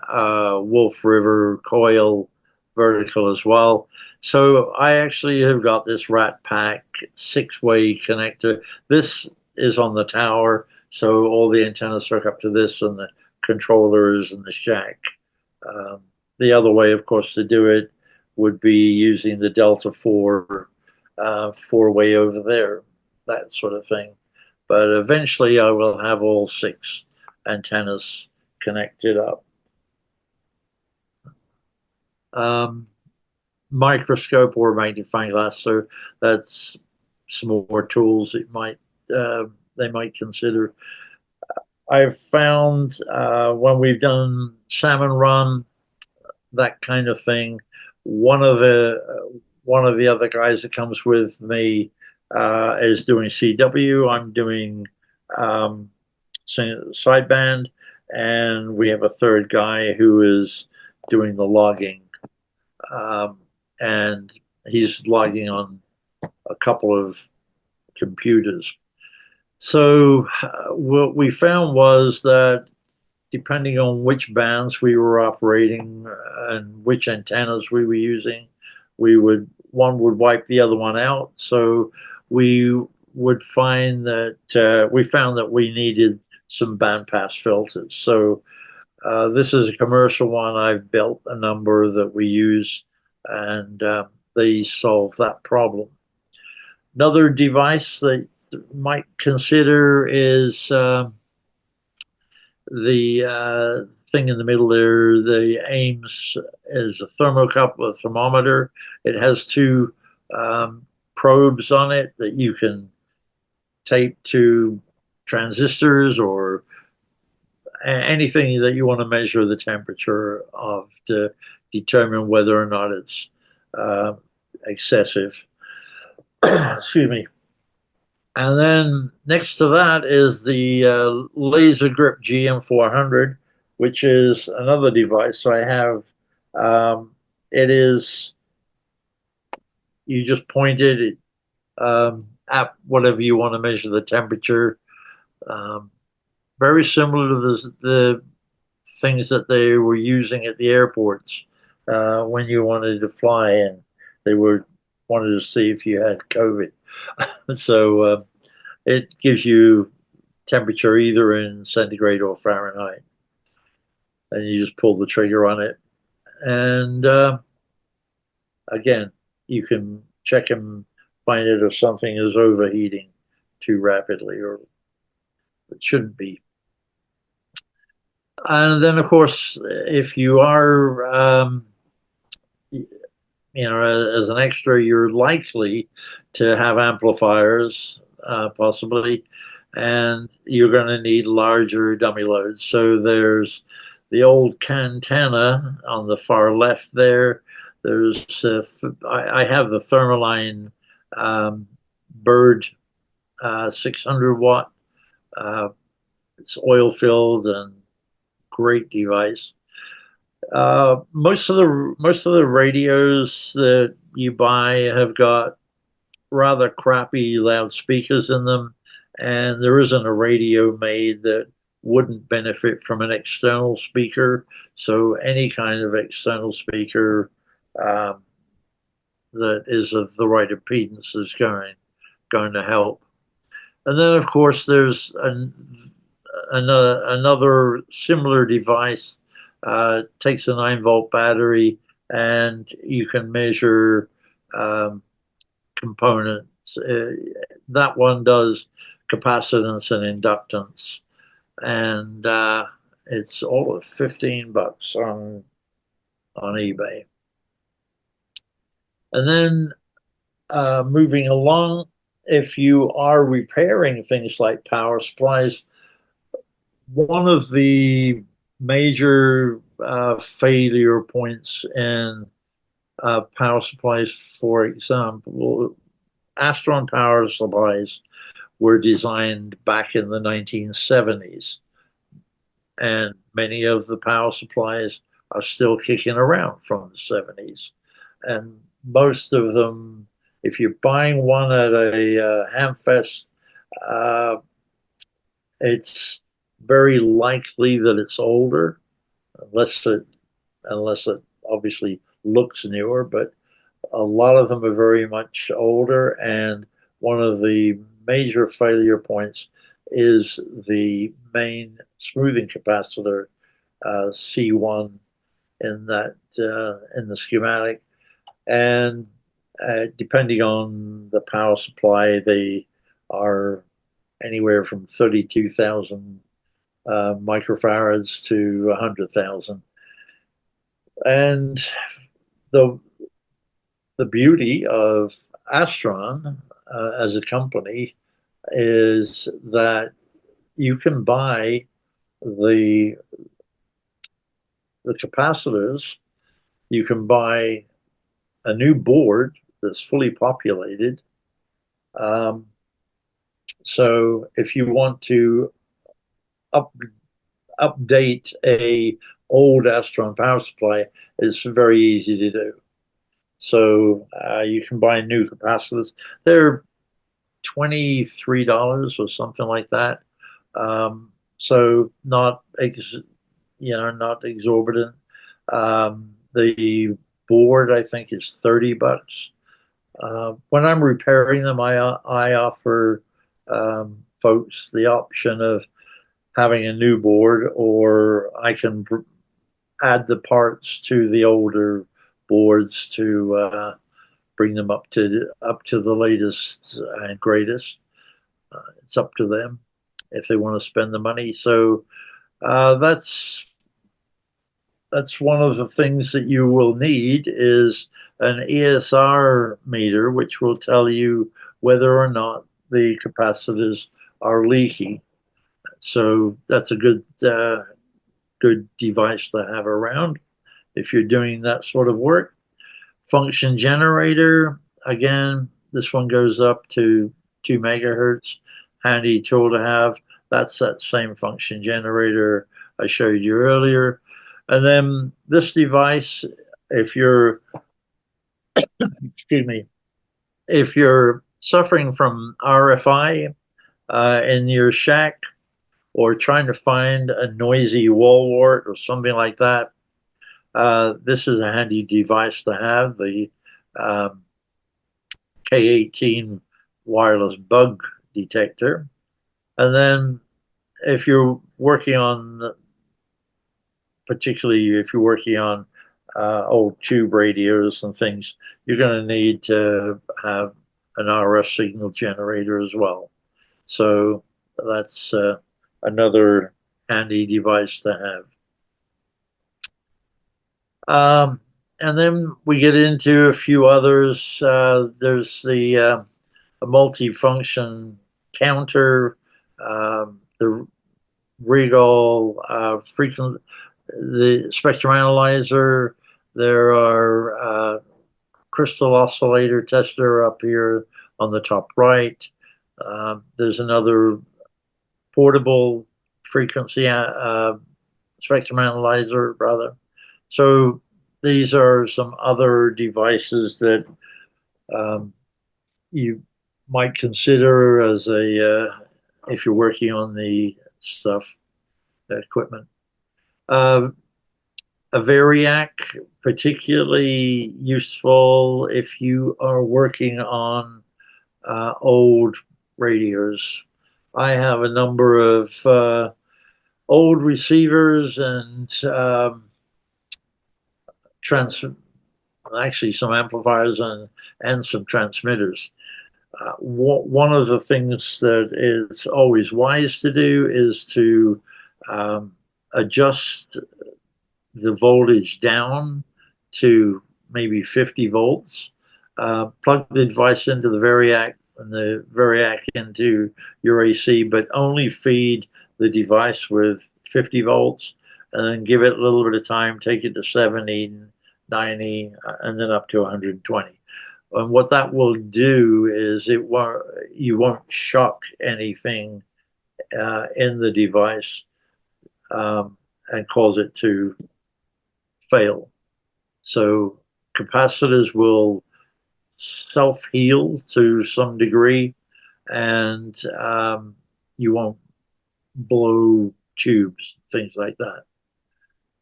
Wolf River coil vertical as well. So I actually have got this Rat Pack 6-way connector. This is on the tower, so all the antennas hook up to this, and the controllers and the jack. The other way, of course, to do it would be using the Delta 4 4-way over there, that sort of thing. But eventually I will have all 6 antennas connected up. Microscope or magnifying glass, so that's some more tools it might they might consider. I've found when we've done salmon run, that kind of thing, one of the other guys that comes with me is doing CW. I'm doing sideband, and we have a third guy who is doing the logging, and he's logging on a couple of computers. So what we found was that depending on which bands we were operating and which antennas we were using, one would wipe the other one out. So we would find that we found that we needed some bandpass filters. So this is a commercial one. I've built a number that we use, and they solve that problem. Another device that you might consider is the thing in the middle there. The Ames is a thermocouple, a thermometer. It has 2 probes on it that you can tape to transistors or anything that you want to measure the temperature of to determine whether or not it's excessive. Excuse me. And then next to that is the Laser Grip GM400, which is another device. So I have, it is, you just point it at whatever you want to measure the temperature. Very similar to the things that they were using at the airports when you wanted to fly in. They wanted to see if you had COVID. So it gives you temperature either in centigrade or Fahrenheit. And you just pull the trigger on it. And again, you can check and find it if something is overheating too rapidly, or it shouldn't be. And then, of course, if you are as an extra, you're likely to have amplifiers, possibly, and you're going to need larger dummy loads. So there's the old Cantana on the far left there. There's I have the Thermaline Bird 600 watt. It's oil filled and great device. Most of the radios that you buy have got rather crappy loudspeakers in them, and there isn't a radio made that wouldn't benefit from an external speaker. So any kind of external speaker that is of the right impedance is going to help. And then, of course, there's another similar device. Takes a 9-volt battery, and you can measure components. That one does capacitance and inductance, and it's all of $15 on eBay. And then moving along, if you are repairing things like power supplies, one of the major failure points in power supplies, for example, Astron power supplies were designed back in the 1970s, and many of the power supplies are still kicking around from the 70s. And most of them, if you're buying one at a Hamfest, it's very likely that it's older, unless it obviously looks newer, but a lot of them are very much older. And one of the major failure points is the main smoothing capacitor, C1, in the schematic. And depending on the power supply, they are anywhere from 32,000 microfarads to 100,000. And the beauty of Astron as a company is that you can buy the capacitors, you can buy a new board that's fully populated. So if you want to update a old Astron power supply, it's very easy to do. So you can buy new capacitors. They're $23 or something like that. So not not exorbitant. The board, I think, is $30. When I'm repairing them, I offer folks the option of having a new board, or I can add the parts to the older boards to bring them up to the latest and greatest. It's up to them if they want to spend the money. So that's one of the things that you will need is an ESR meter, which will tell you whether or not the capacitors are leaking. So that's a good device to have around if you're doing that sort of work. Function generator, again, this one goes up to 2 megahertz. Handy tool to have. That's that same function generator I showed you earlier. And then this device, if you're, excuse me, if you're suffering from RFI in your shack, or trying to find a noisy wall wart or something like that, this is a handy device to have, the K18 wireless bug detector. And then if you're working on, particularly if you're working on old tube radios and things, you're going to need to have an RF signal generator as well. So that's another handy device to have. And then we get into a few others. There's the a multi-function counter, the Regal the spectrum analyzer. There are crystal oscillator tester up here on the top right. There's another portable frequency spectrum analyzer rather. So these are some other devices that you might consider as if you're working on the stuff, the equipment. A variac, particularly useful if you are working on old radios. I have a number of old receivers and actually some amplifiers and some transmitters. One of the things that is always wise to do is to adjust the voltage down to maybe 50 volts. Plug the device into the variac and the variac into your AC, but only feed the device with 50 volts and then give it a little bit of time, take it to 70, 90, and then up to 120. And what that will do is you won't shock anything in the device and cause it to fail. So capacitors will self-heal to some degree, and you won't blow tubes, things like that.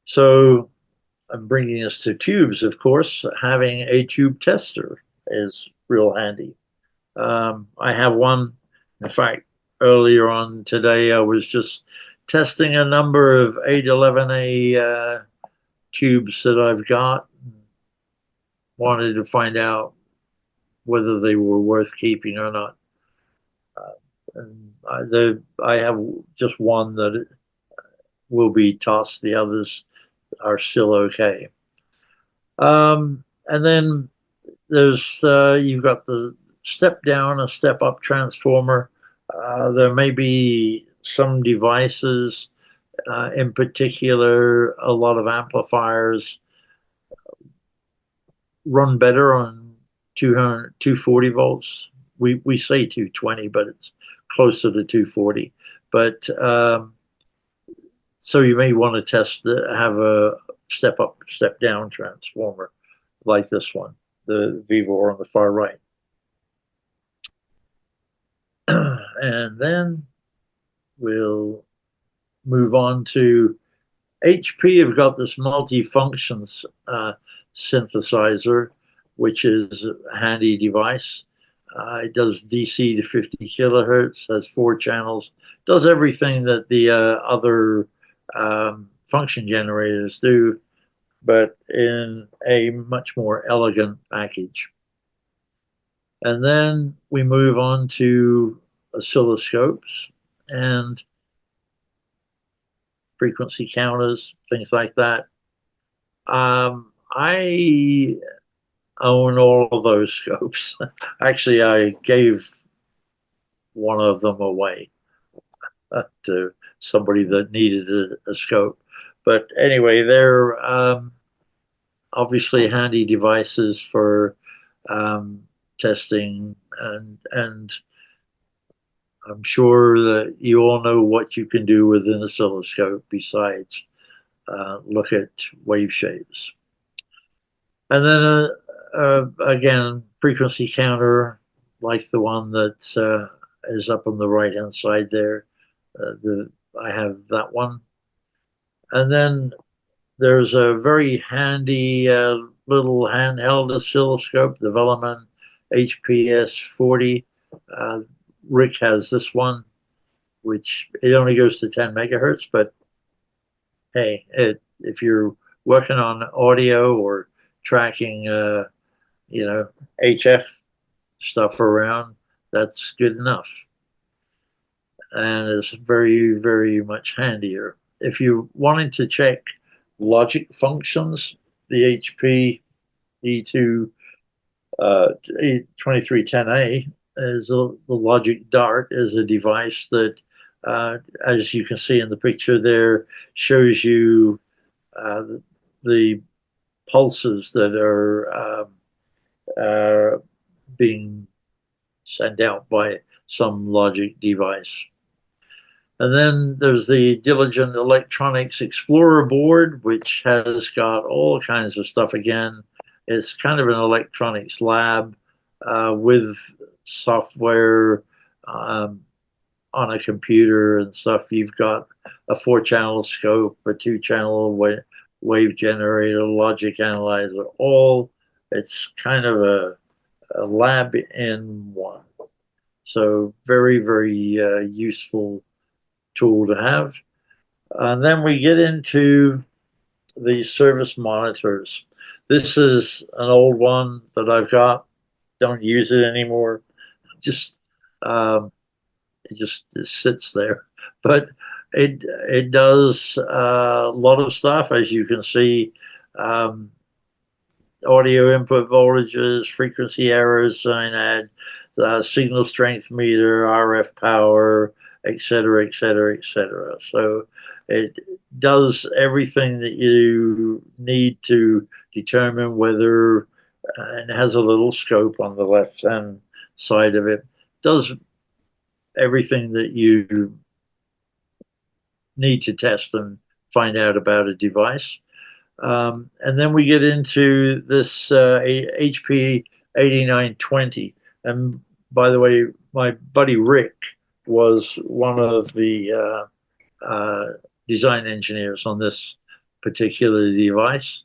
So I'm bringing us to tubes, of course. Having a tube tester is real handy. I have one. In fact, earlier on today, I was just testing a number of 811A tubes that I've got. Wanted to find out whether they were worth keeping or not. And I have just one that will be tossed. The others are still okay. And then there's you've got the step down, a step up transformer. There may be some devices, in particular, a lot of amplifiers run better on 240 volts. We say 220, but it's closer to 240. But so you may want to have a step up, step down transformer like this one, the Vivor on the far right. And then we'll move on to HP. Have got this multi-functions synthesizer, which is a handy device. It does DC to 50 kilohertz, has 4 channels, does everything that the other function generators do, but in a much more elegant package. And then we move on to oscilloscopes and frequency counters, things like that. I own all of those scopes. Actually, I gave one of them away to somebody that needed a scope. But anyway, they're obviously handy devices for testing, and I'm sure that you all know what you can do with an oscilloscope besides look at wave shapes. And then again, frequency counter like the one that is up on the right hand side there. I have that one. And then there's a very handy little handheld oscilloscope, the Velleman HPS 40. Rick has this one, which it only goes to 10 megahertz, but hey, if you're working on audio or tracking, HF stuff around, that's good enough. And it's very, very much handier. If you wanted to check logic functions, the HP E2 2310A is the Logic Dart is a device that, as you can see in the picture there, shows you the pulses that are being sent out by some logic device. And then there's the Diligent Electronics Explorer board, which has got all kinds of stuff again. It's kind of an electronics lab with software on a computer and stuff. You've got a 4-channel scope, a 2-channel wave generator, logic analyzer, all. It's kind of a lab in one. So very, very useful tool to have. And then we get into the service monitors. This is an old one that I've got. Don't use it anymore. Just it sits there, but it does a lot of stuff, as you can see. Audio input voltages, frequency errors, SINAD, signal strength meter, RF power, etc., etc., etc. So it does everything that you need to determine whether, and it has a little scope on the left-hand side of it, does everything that you need to test and find out about a device. And then we get into this HP 8920. And by the way, my buddy Rick was one of the design engineers on this particular device,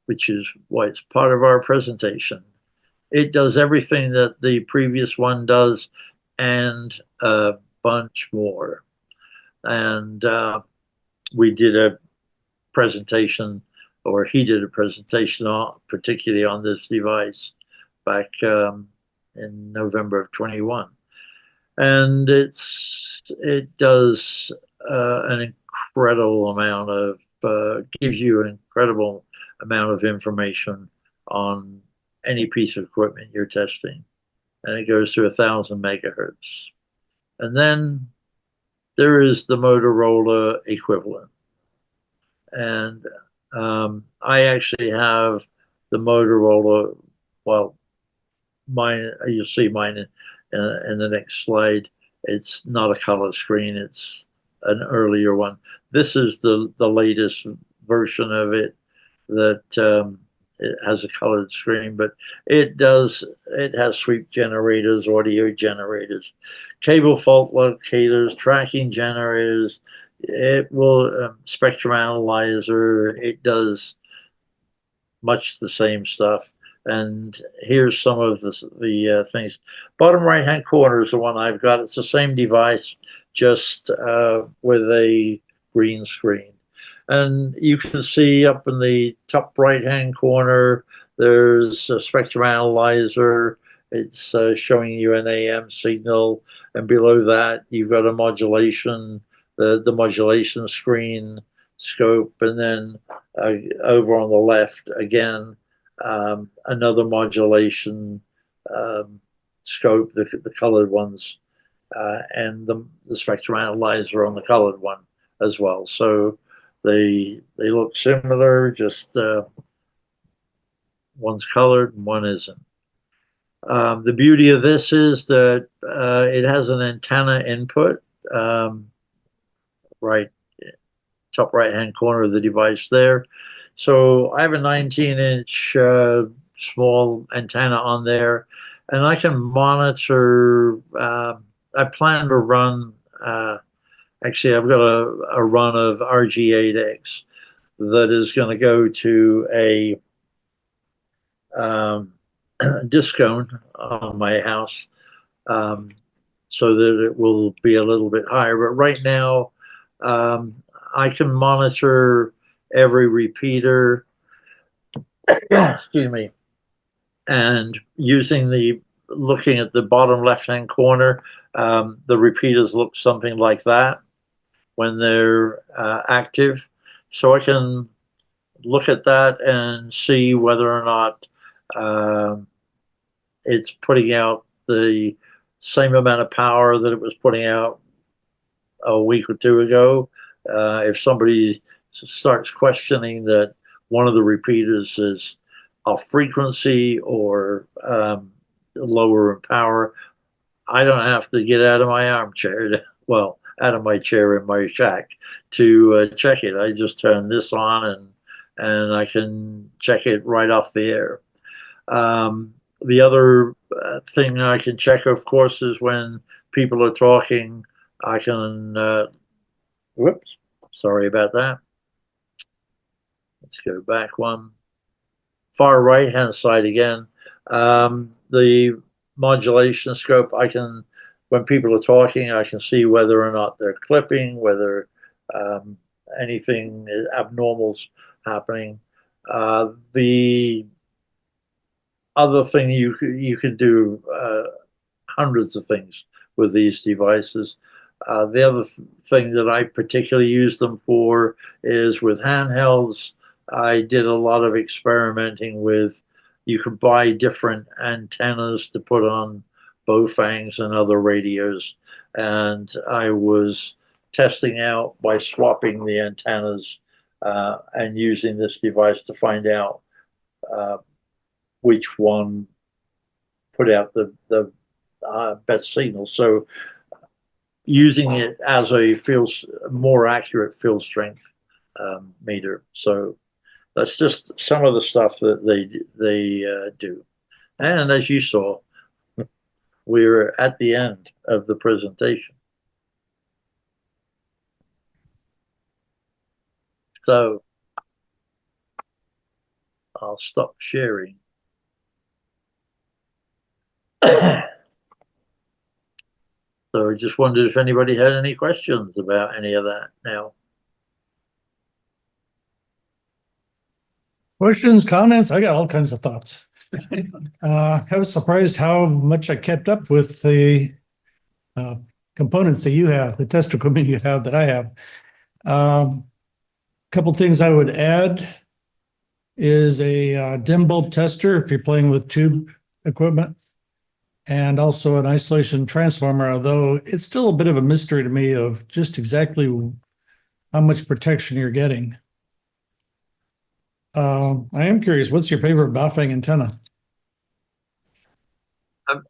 which is why it's part of our presentation. It does everything that the previous one does and a bunch more. And we did a presentation, or he did a presentation on, particularly on this device back in November of 21. And it does an incredible amount of, gives you an incredible amount of information on any piece of equipment you're testing. And it goes to 1,000 megahertz. And then there is the Motorola equivalent. And I actually have the Motorola, well, mine, you'll see mine in the next slide. It's not a color screen, it's an earlier one. This is the latest version of it that it has a colored screen, but it has sweep generators, audio generators, cable fault locators, tracking generators. It will spectrum analyzer. It does much the same stuff. And here's some of the things. Bottom right hand corner is the one I've got. It's the same device, just with a green screen. And you can see up in the top right hand corner, there's a spectrum analyzer. It's showing you an AM signal. And below that, you've got a modulation, the modulation screen scope. And then over on the left, again, another modulation scope, the colored ones, and the spectrum analyzer on the colored one as well. So they look similar, just one's colored and one isn't. The beauty of this is that it has an antenna input, right, top right hand corner of the device there. So I have a 19-inch small antenna on there, and I can monitor. I plan to run. Actually, I've got a run of RG8X that is going to go to a discone on my house, so that it will be a little bit higher. But right now, I can monitor every repeater, excuse me, and looking at the bottom left-hand corner, the repeaters look something like that when they're active. So I can look at that and see whether or not it's putting out the same amount of power that it was putting out a week or two ago. If somebody starts questioning that one of the repeaters is off frequency or lower in power, I don't have to get out of my armchair to well, out of my chair in my shack to check it. I just turn this on and I can check it right off the air. The other thing I can check, of course, is when people are talking. I can. Whoops, sorry about that. Let's go back one. Far right hand side again. The modulation scope. I can, when people are talking, I can see whether or not they're clipping, whether anything abnormal's happening. The other thing you can do hundreds of things with these devices. The other thing that I particularly use them for is with handhelds. I did a lot of experimenting with. You could buy different antennas to put on Baofangs and other radios, and I was testing out by swapping the antennas and using this device to find out which one put out the best signal. So using it as a more accurate field strength meter. So that's just some of the stuff that they do. And as you saw, we're at the end of the presentation. So I'll stop sharing. So I just wondered if anybody had any questions about any of that now. Questions, comments? I got all kinds of thoughts. I was surprised how much I kept up with the components that you have, the test equipment you have that I have. Couple things I would add is a dim bulb tester if you're playing with tube equipment, and also an isolation transformer, although it's still a bit of a mystery to me of just exactly how much protection you're getting. I am curious, what's your favorite Baofeng antenna?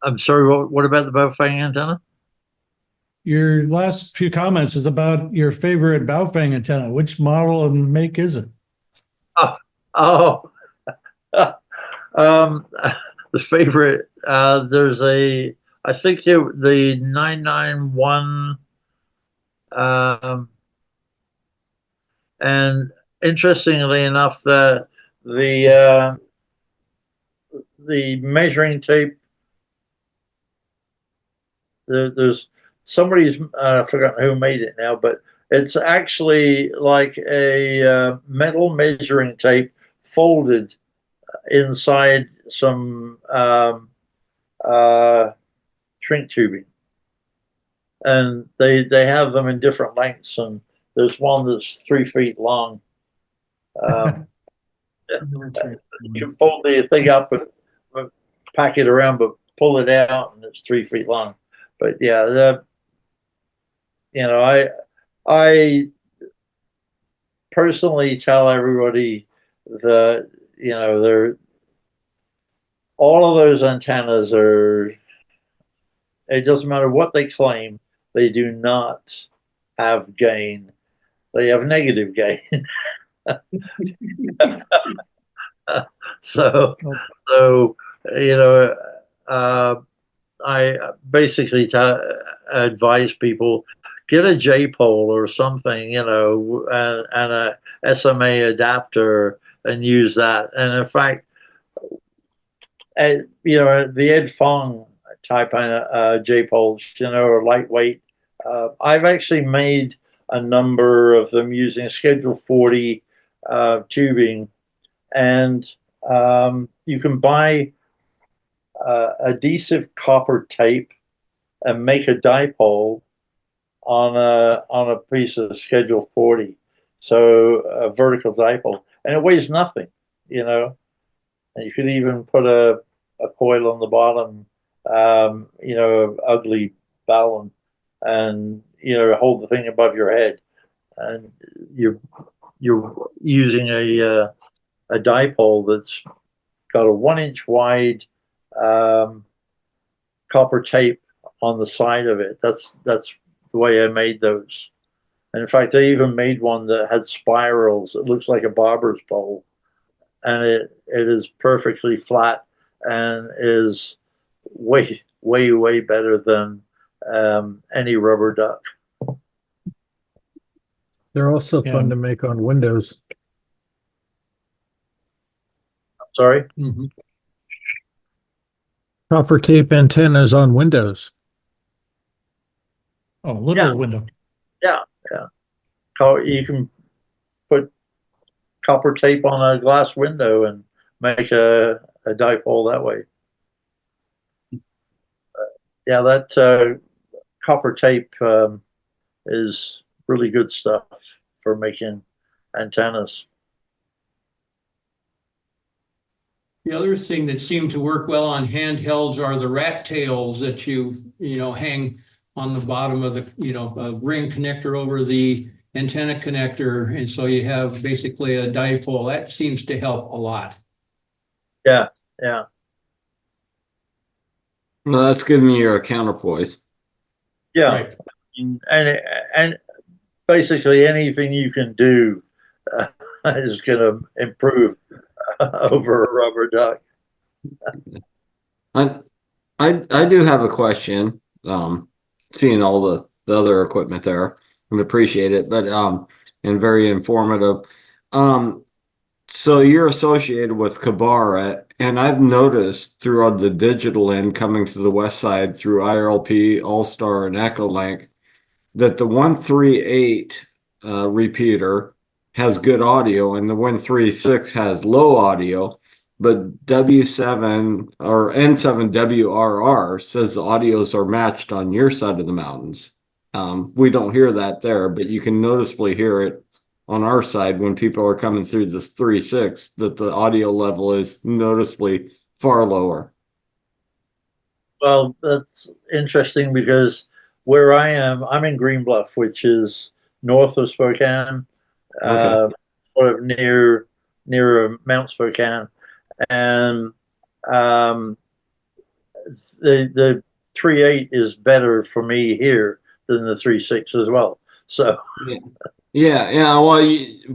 I'm sorry, what about the Baofeng antenna? Your last few comments was about your favorite Baofeng antenna. Which model and make is it? Oh, the favorite, there's I think the 991, and interestingly enough, the measuring tape, there's somebody's I've forgotten who made it now, but it's actually like a metal measuring tape folded inside some shrink tubing, and they have them in different lengths, and there's one that's 3 feet long. You can fold the thing up and pack it around, but pull it out, and it's 3 feet long. But yeah, I personally tell everybody that they're all of those antennas are. It doesn't matter what they claim; they do not have gain. They have negative gain. So I basically advise people get a J pole or something, and a SMA adapter, and use that. And in fact, the Ed Fong type J poles, are lightweight. I've actually made a number of them using Schedule 40 tubing, and you can buy adhesive copper tape and make a dipole on a piece of Schedule 40, so a vertical dipole, and it weighs nothing, And you could even put a coil on the bottom, ugly balun, and hold the thing above your head, and you're using a dipole that's got a 1-inch wide copper tape on the side of it. That's the way I made those. And in fact, I even made one that had spirals. It looks like a barber's pole, and it is perfectly flat and is way better than any rubber duck. They're also fun Yeah. to make on Windows. Sorry. Copper tape antennas on Windows. Oh, literal window. You can put copper tape on a glass window and make a dipole that way. Yeah, that copper tape is really good stuff for making antennas. The other thing that seemed to work well on handhelds are the rat tails that you hang on the bottom of the, a ring connector over the antenna connector. And so you have basically a dipole. That seems to help a lot. Yeah. Well, that's giving you a counterpoise. Yeah. Right. And basically anything you can do is going to improve over a rubber duck. I do have a question. Seeing all the other equipment there, and appreciate it, but and very informative. So you're associated with Kabara, and I've noticed throughout the digital end coming to the west side through IRLP, All-Star, and Echolink that the 138 repeater has good audio and the 136 has low audio, but W7 or N7WRR says the audios are matched on your side of the mountains. We don't hear that there, but you can noticeably hear it on our side when people are coming through this 3.6 that the audio level is noticeably far lower. Well, that's interesting because where I am, I'm in Green Bluff, which is north of Spokane, Okay. sort of near Mount Spokane, and the 3.8 is better for me here than the 3.6 as well. So Yeah. Well,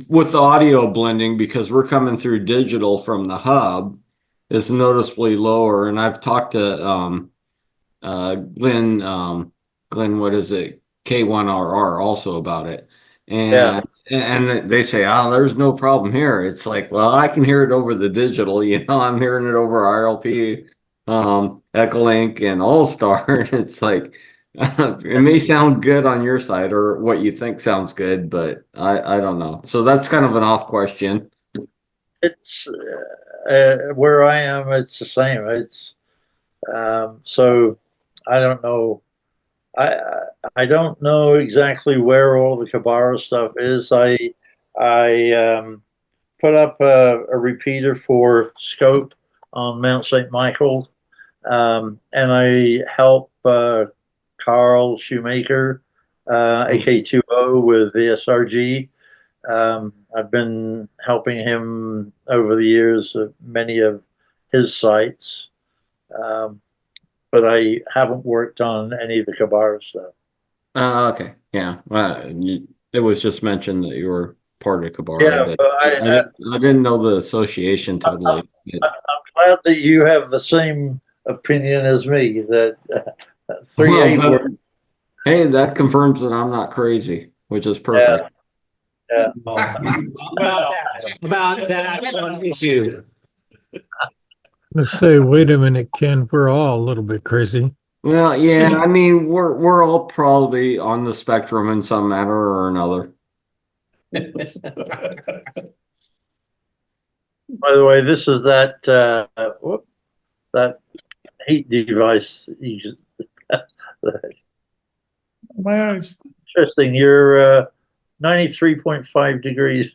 with the audio blending, because we're coming through digital from the hub, it's noticeably lower. And I've talked to Glenn, what is it? K1RR also about it. And they say, oh, there's no problem here. It's like, well, I can hear it over the digital, I'm hearing it over IRLP, Echolink and All-Star. It's like it may sound good on your side or what you think sounds good, but I don't know. So that's kind of an off question. it's where I am, it's the same. It's so I don't know. I don't know exactly where all the Kabara stuff is. I put up a repeater for scope on Mount St. Michael, and I help Carl Shoemaker, AK20 with the SRG. I've been helping him over the years at many of his sites. But I haven't worked on any of the Kabara stuff. Okay. Yeah. Well, it was just mentioned that you were part of Kabara. Yeah, but I didn't know the association totally. I'm glad that you have the same opinion as me that 3.8 Well, works. hey, that confirms that I'm not crazy, which is perfect. Yeah. About that one issue. Let's say, wait a minute, Ken, we're all a little bit crazy. Well, yeah, I mean, we're all probably on the spectrum in some manner or another. By the way, this is that that heat device. My eyes. Interesting. You're 93.5 degrees.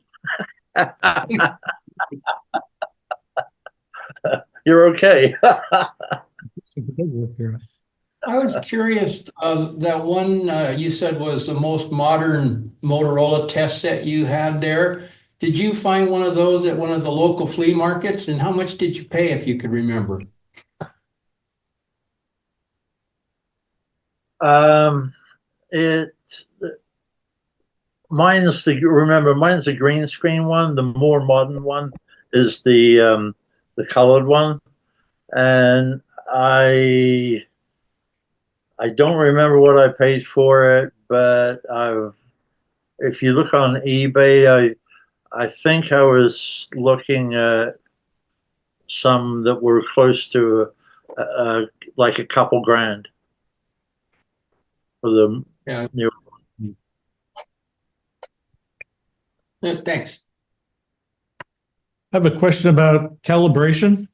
You're okay. I was curious, that one you said was the most modern Motorola test set you had there. Did you find one of those at one of the local flea markets? And how much did you pay, if you could remember? It mine's the green screen one. The more modern one is the colored one, and I don't remember what I paid for it, but if you look on eBay, I think I was looking at some that were close to like a couple grand for the Yeah. new. Thanks. I have a question about calibration.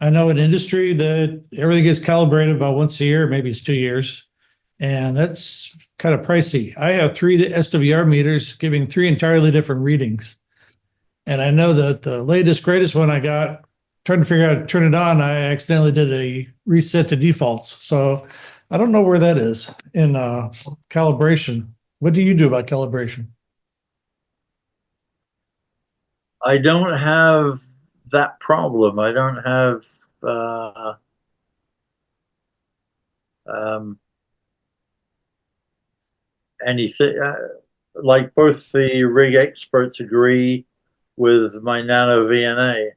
I know in industry that everything gets calibrated about once a year, maybe it's 2 years. And that's kind of pricey. I have 3 SWR meters giving 3 entirely different readings. And I know that the latest, greatest one I got, trying to figure out how to turn it on, I accidentally did a reset to defaults. So I don't know where that is in calibration. What do you do about calibration? I don't have that problem. I don't have um, anything. Like both the rig experts agree with my Nano VNA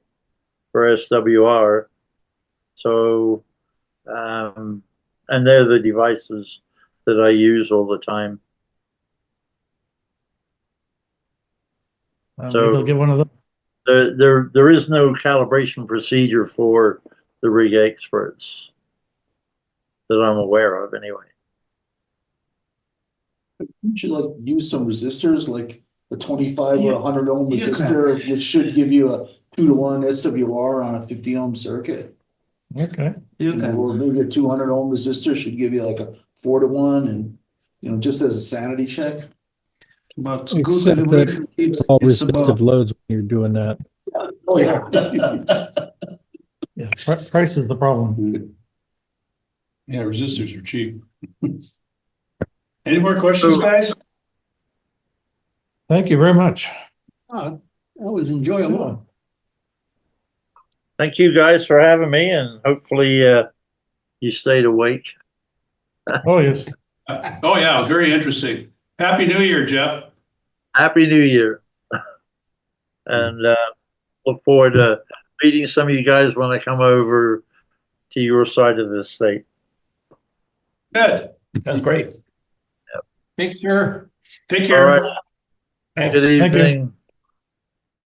for SWR. So, and they're the devices that I use all the time. So Maybe I'll get one of those. there is no calibration procedure for the rig experts that I'm aware of, anyway. You should like use some resistors, like a 25 or Yeah, 100 ohm you resistor, which should give you a 2-to-1 SWR on a 50 ohm circuit. Okay. You You know, can. or maybe a 200 ohm resistor should give you like a 4-to-1, and just as a sanity check. But good Except that calibration kit all is resistive about. loads when you're doing that. Oh, yeah. Yeah, price is the problem. Yeah, resistors are cheap. Any more questions, guys? Thank you very much. That was enjoyable. Thank you guys for having me, and hopefully you stayed awake. Oh, yes. Oh, yeah, it was very interesting. Happy New Year, Jeff. Happy New Year. And look forward to meeting some of you guys when I come over to your side of the state. Good. That's great. Thanks, sir. Take All care. right. Thanks. Good Thank you. evening.